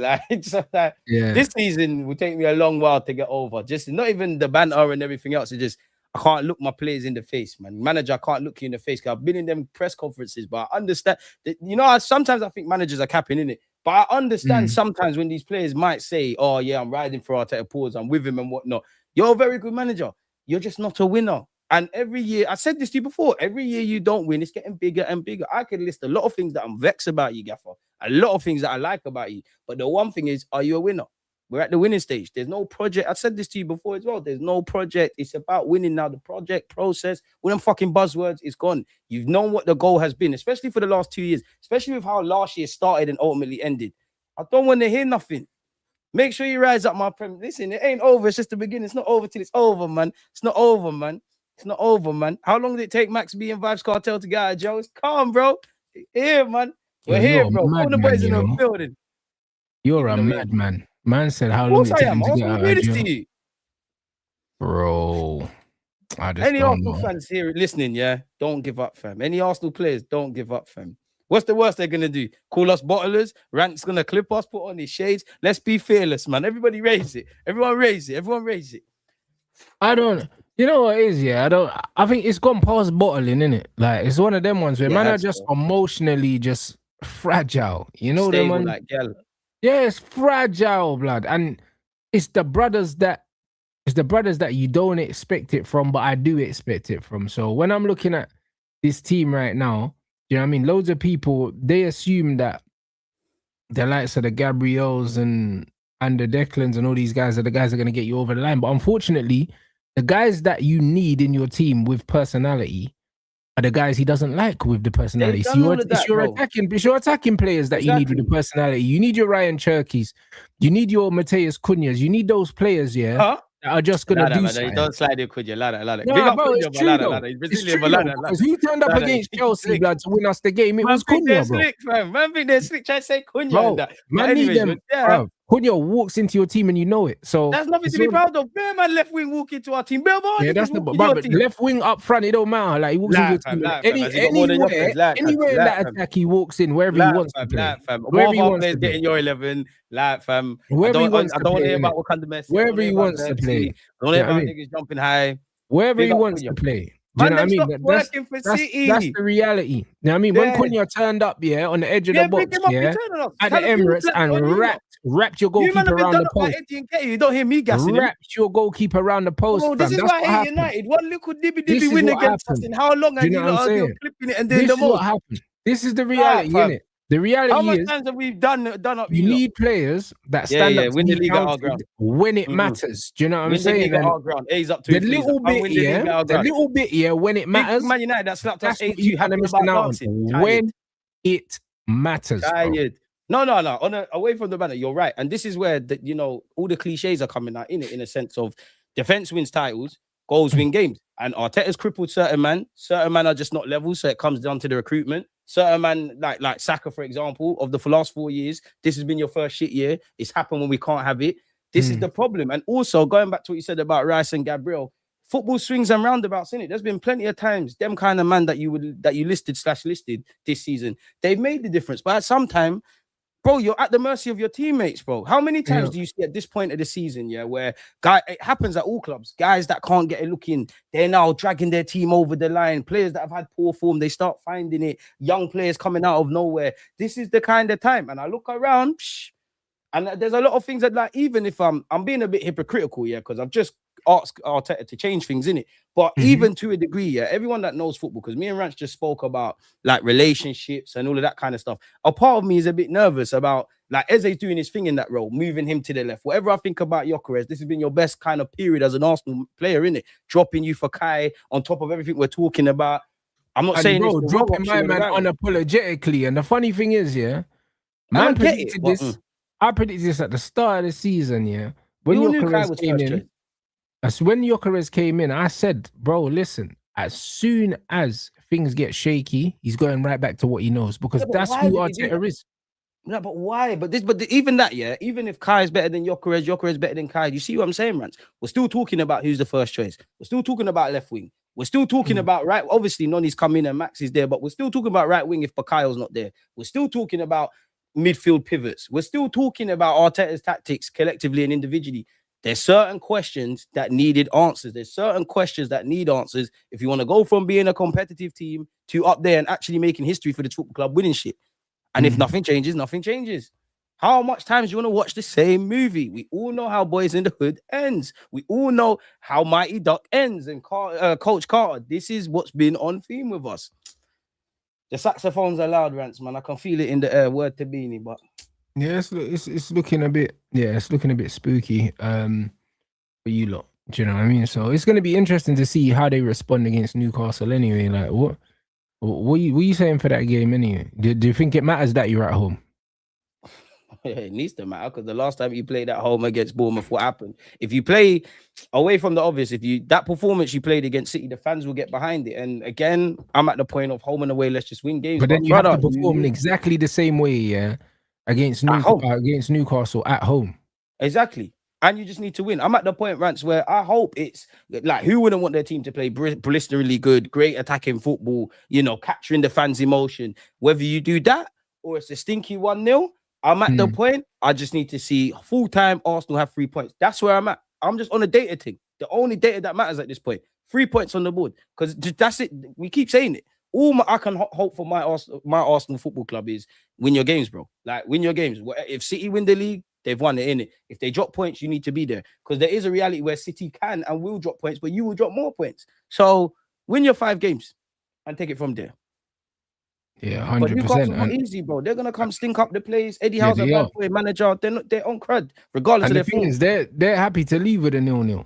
Speaker 2: This season will take me a long while to get over. Just not even the banter and everything else. It's just I can't look my players in the face, man. Manager, I can't look you in the face because I've been in them press conferences, but I understand that, you know, sometimes I think managers are capping in it, but I understand sometimes when these players might say, oh yeah, I'm riding for Arteta pause, I'm with him and whatnot. You're a very good manager. You're just not a winner. And every year, I said this to you before, every year you don't win, it's getting bigger and bigger. I can list a lot of things that I'm vexed about you, Gaffer. A lot of things that I like about you. But the one thing is, are you a winner? We're at the winning stage. There's no project. I said this to you before as well. There's no project. It's about winning now. The project process, with them fucking buzzwords, is gone. You've known what the goal has been, especially for the last 2 years, especially with how last year started and ultimately ended. I don't want to hear nothing. Make sure you rise up, my friend. Listen, it ain't over. It's just the beginning. It's not over till it's over, man. It's not over, man. How long did it take Max B and Vibes Cartel to get out of jail? It's calm, bro. Here, man. We're here, bro. All the boys in the building.
Speaker 1: You're a madman. Man said, how long it take him to get out of jail? Bro,
Speaker 2: any Arsenal fans here listening, yeah, don't give up, fam. Any Arsenal players, don't give up, fam. What's the worst they're gonna do? Call us bottlers? Rant's gonna clip us, put on his shades. Let's be fearless, man. Everybody raise it. Everyone raise it.
Speaker 1: I don't. You know what it is, yeah? I think it's gone past bottling, innit? Like, it's one of them ones where man are just emotionally just fragile. You know them, man?
Speaker 2: Like,
Speaker 1: yeah, it's fragile, blood. And it's the brothers that you don't expect it from, but I do expect it from. So when I'm looking at this team right now, you know what I mean? Loads of people, they assume that the likes of the Gabriels and the Declans and all these guys are the guys that are going to get you over the line. But unfortunately, the guys that you need in your team with personality are the guys he doesn't like with the personality. So it's your attacking players that you need with the personality. You need your Ryan Cherkis. You need your Mateus Cunhas. You need those players, that are just gonna do something.
Speaker 2: Don't slide it, Cunha.
Speaker 1: No, bro, it's true though. It's true because who turned up against Chelsea, blood, to win us the game? It was Cunha, bro.
Speaker 2: Man think they're slick. Try to say Cunha.
Speaker 1: Bro, man need them. Cunha walks into your team and you know it. So
Speaker 2: that's nothing to be proud of. Bear man left wing walk into our team. Bear man,
Speaker 1: that's the but left wing up front. It don't matter. Like he walks into your team. Anywhere in that attack, he walks in wherever he wants to play.
Speaker 2: Wherever he wants to play. In your 11, fam.
Speaker 1: Wherever he wants to play. I don't want to
Speaker 2: hear about Wakanda Messi.
Speaker 1: Wherever he wants to play.
Speaker 2: I don't hear about niggas jumping high.
Speaker 1: Wherever he wants to play. Do you know what I mean? That's the reality. You know what I mean? When Cunha turned up, on the edge of the box, at the Emirates and wrapped your goalkeeper around the post.
Speaker 2: You don't hear me gassing him.
Speaker 1: Wrapped your goalkeeper around the post.
Speaker 2: Bro, this is why I hate United. One little dibby win against us. And how long are you clipping it and doing the most?
Speaker 1: What happened. This is the reality, innit? The reality is,
Speaker 2: how much times have we done up?
Speaker 1: You need players that stand up
Speaker 2: win the league at our ground
Speaker 1: when it matters. Do you know what I'm saying?
Speaker 2: The our ground. A's up to
Speaker 1: the little bit, when it matters.
Speaker 2: Man United that slapped us 8-2.
Speaker 1: You had to miss out when it matters.
Speaker 2: No. Away from the banner, you're right, and this is where all the cliches are coming out in it, in a sense of defense wins titles, goals win games, and Arteta's crippled certain men. Certain men are just not level, so it comes down to the recruitment. Certain man, like Saka, for example, for last 4 years, this has been your first shit year. It's happened when we can't have it. This is the problem. And also, going back to what you said about Rice and Gabriel, football swings and roundabouts, innit? There's been plenty of times, them kind of man that you listed this season, they've made the difference. But at some time, bro, you're at the mercy of your teammates, bro. How many times do you see at this point of the season, where it happens at all clubs, guys that can't get a look in, they're now dragging their team over the line. Players that have had poor form, they start finding it. Young players coming out of nowhere. This is the kind of time. And I look around, and there's a lot of things that, like, even if I'm being a bit hypocritical, because I've just asked Arteta to change things, in it. But even to a degree, everyone that knows football, because me and Rants just spoke about like relationships and all of that kind of stuff. A part of me is a bit nervous about like Eze's doing his thing in that role, moving him to the left. Whatever I think about Gyökeres, this has been your best kind of period as an Arsenal player, innit? Dropping you for Kai on top of everything we're talking about. I'm not saying
Speaker 1: bro, dropping my man unapologetically. And the funny thing is, man predicted this. I predicted this at the start of the season, when Gyökeres came in. As when Gyökeres came in, I said, bro, listen, as soon as things get shaky, he's going right back to what he knows, because that's who Arteta is.
Speaker 2: No, but why? But even that, even if Kai is better than Gyökeres is better than Kai, you see what I'm saying, Rants? We're still talking about who's the first choice. We're still talking about left wing. We're still talking about right. Obviously, Noni's come in and Max is there, but we're still talking about right wing if Bakayle's not there. We're still talking about midfield pivots. We're still talking about Arteta's tactics collectively and individually. There's certain questions that needed answers. There's certain questions that need answers if you want to go from being a competitive team to up there and actually making history for the football club, winning shit. And if nothing changes, nothing changes. How much time do you want to watch the same movie? We all know how Boys in the Hood ends. We all know how Mighty Duck ends. And Coach Carter, this is what's been on theme with us. The saxophones are loud, Rants, man. I can feel it in the air. Word to Beanie, but...
Speaker 1: Yeah, it's looking a bit spooky for you lot. Do you know what I mean? So it's going to be interesting to see how they respond against Newcastle anyway. Like, what are you saying for that game anyway? Do you think it matters that you're at home?
Speaker 2: It needs to matter, because the last time you played at home against Bournemouth, what happened? If you play away from the obvious, that performance you played against City, the fans will get behind it. And again, I'm at the point of home and away, let's just win games.
Speaker 1: But then you have to perform exactly the same way, against Newcastle at home.
Speaker 2: Exactly. And you just need to win. I'm at the point, Rants, where I hope it's like, who wouldn't want their team to play blisteringly good, great attacking football, capturing the fans' emotion. Whether you do that or it's a stinky 1-0, I'm at the point, I just need to see full-time Arsenal have 3 points. That's where I'm at. I'm just on a data thing. The only data that matters at this point. 3 points on the board. Because that's it. We keep saying it. All I can hope for my Arsenal Football Club is win your games, bro. Like, win your games. If City win the league, they've won it, innit? If they drop points, you need to be there. Because there is a reality where City can and will drop points, but you will drop more points. So win your 5 games and take it from there.
Speaker 1: Yeah, 100%.
Speaker 2: But Newcastle not easy, bro. They're gonna come stink up the place. Eddie Howe's a bad boy manager. They're on crud, regardless
Speaker 1: and
Speaker 2: of
Speaker 1: the thing is, they're happy to leave with a 0-0.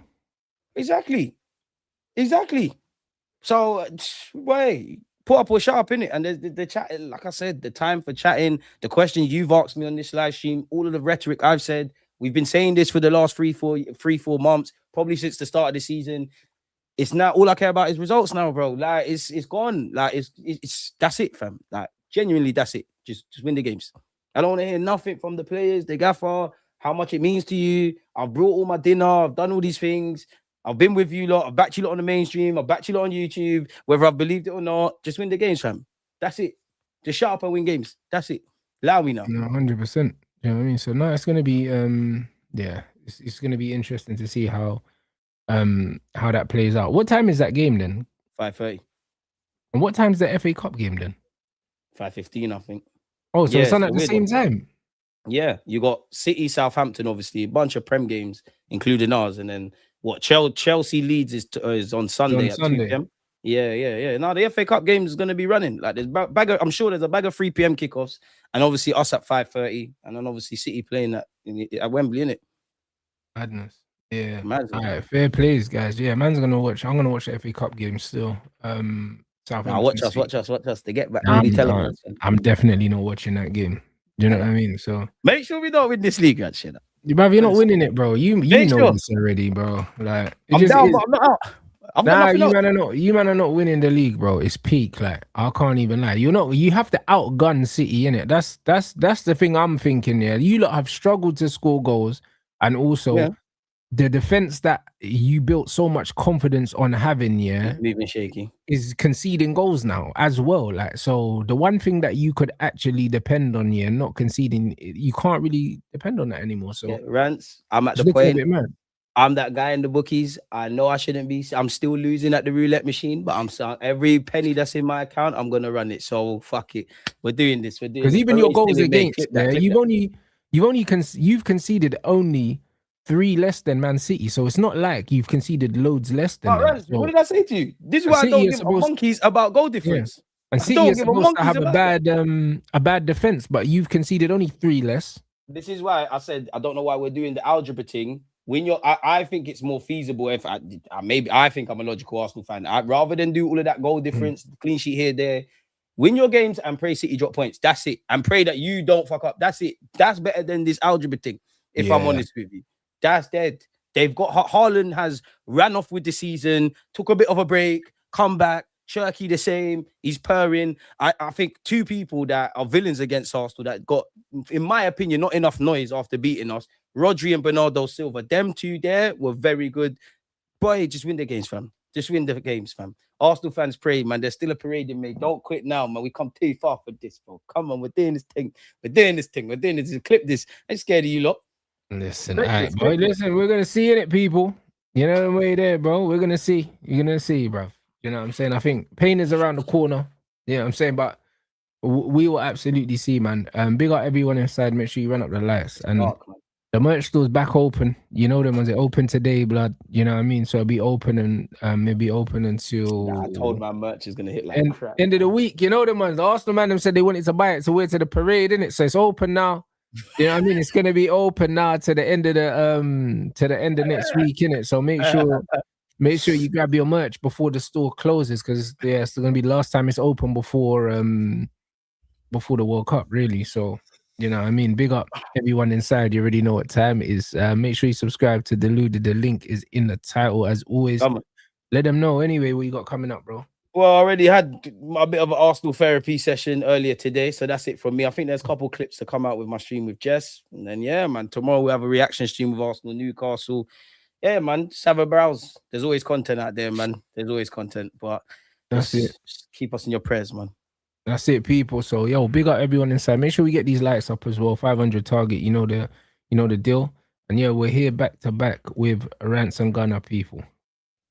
Speaker 2: Exactly. So, wait, put up or shut up, innit? And the chat, like I said, the time for chatting, the questions you've asked me on this live stream, all of the rhetoric I've said. We've been saying this for the last 3-4 months, probably since the start of the season. It's now all I care about is results now, bro. Like, it's gone. Like, it's that's it, fam. Like, genuinely, that's it. Just win the games. I don't want to hear nothing from the players, the gaffer, how much it means to you. I've brought all my dinner. I've done all these things. I've been with you lot. I've backed you lot on the mainstream. I've backed you lot on YouTube. Whether I've believed it or not, just win the games, fam. That's it. Just shut up and win games. That's it. Allow me now.
Speaker 1: No, 100%. You know what I mean? So no, it's gonna be yeah, it's gonna be interesting to see how that plays out. What time is that game then?
Speaker 2: 5:30.
Speaker 1: And what time's the FA Cup game then?
Speaker 2: 5:15, I think.
Speaker 1: Oh, so it's on
Speaker 2: a
Speaker 1: at the
Speaker 2: weird
Speaker 1: same
Speaker 2: one.
Speaker 1: time.
Speaker 2: Yeah, you got City, Southampton, obviously, a bunch of Prem games, including ours, and then what Chelsea Leeds is on Sunday at 2 p.m. Yeah. Now the FA Cup game is going to be running. Like there's I'm sure there's a bag of 3 p.m. kickoffs, and obviously us at 5:30, and then obviously City playing at Wembley, innit?
Speaker 1: Madness. Yeah.
Speaker 2: Madness.
Speaker 1: All right, fair plays, guys. Yeah, man's gonna watch. I'm gonna watch the FA Cup game still. Southampton.
Speaker 2: Now watch us. They get back.
Speaker 1: I'm definitely not watching that game. Do you know what I mean? So
Speaker 2: make sure we don't win this league, that shit.
Speaker 1: Bruv, you're not winning it, bro. You know this already, bro. Like
Speaker 2: I'm down, but I'm not out.
Speaker 1: You man are not winning the league, bro. It's peak. Like I can't even lie. You have to outgun City, innit? That's the thing I'm thinking. Yeah, you lot have struggled to score goals, and also the defense that you built so much confidence on having,
Speaker 2: moving shaky,
Speaker 1: is conceding goals now as well. Like, so the one thing that you could actually depend on, not conceding, you can't really depend on that anymore. So
Speaker 2: Rants, I'm at the point. I'm that guy in the bookies. I know I shouldn't be. I'm still losing at the roulette machine, but every penny that's in my account, I'm gonna run it. So fuck it. We're doing this. Because
Speaker 1: even your goals against, you've conceded only 3 less than Man City, so it's not like you've conceded loads less than them.
Speaker 2: So what did I say to you? This is why I don't give a monkeys about goal difference.
Speaker 1: Yeah. And City is supposed to have a bad defense, but you've conceded only 3 less.
Speaker 2: This is why I said I don't know why we're doing the algebra thing. When I think it's more feasible if I think I'm a logical Arsenal fan. Rather than do all of that goal difference, clean sheet here, there, win your games and pray City drop points. That's it. And pray that you don't fuck up. That's it. That's better than this algebra thing. If I'm honest with you. That's dead. They've got Haaland has ran off with the season, took a bit of a break, come back. Cherky the same. He's purring. I think 2 people that are villains against Arsenal that got, in my opinion, not enough noise after beating us. Rodri and Bernardo Silva. Them 2 there were very good. Boy, just win the games, fam. Just win the games, fam. Arsenal fans pray, man. There's still a parade in me. Don't quit now, man. We come too far for this, bro. Come on, we're doing this thing. We're doing this. Clip this. I'm scared of you lot.
Speaker 1: Listen, all right, boy. Listen, we're gonna see it, people. You know the way there, bro. We're gonna see. You're gonna see, bro. You know what I'm saying? I think pain is around the corner. You know what I'm saying? But we will absolutely see, man. Big up everyone inside. Make sure you run up the lights. And the merch store's back open. You know them ones. They open today, blood. You know what I mean? So it'll be open and maybe open until.
Speaker 2: I told my merch is gonna hit like crap.
Speaker 1: End of the week. You know them ones. The Arsenal man them said they wanted to buy it to wear to the parade, innit? So it's open now. You know what I mean? It's gonna be open now to the end of next week, innit? So make sure you grab your merch before the store closes, because it's gonna be the last time it's open before the World Cup, really. So you know what I mean? Big up everyone inside. You already know what time it is. Make sure you subscribe to Deluded. The link is in the title as always. Let them know anyway what you got coming up, bro.
Speaker 2: Well, I already had a bit of an Arsenal therapy session earlier today, so that's it from me. I think there's a couple clips to come out with my stream with Jess, and then man, tomorrow we'll have a reaction stream with Arsenal Newcastle. Yeah, man, just have a browse. There's always content out there, man. There's always content, but just keep us in your prayers, man.
Speaker 1: That's it, people. So yo, big up everyone inside. Make sure we get these lights up as well. 500 target. You know the deal. And yeah, we're here back to back with Rants and Gunner, people.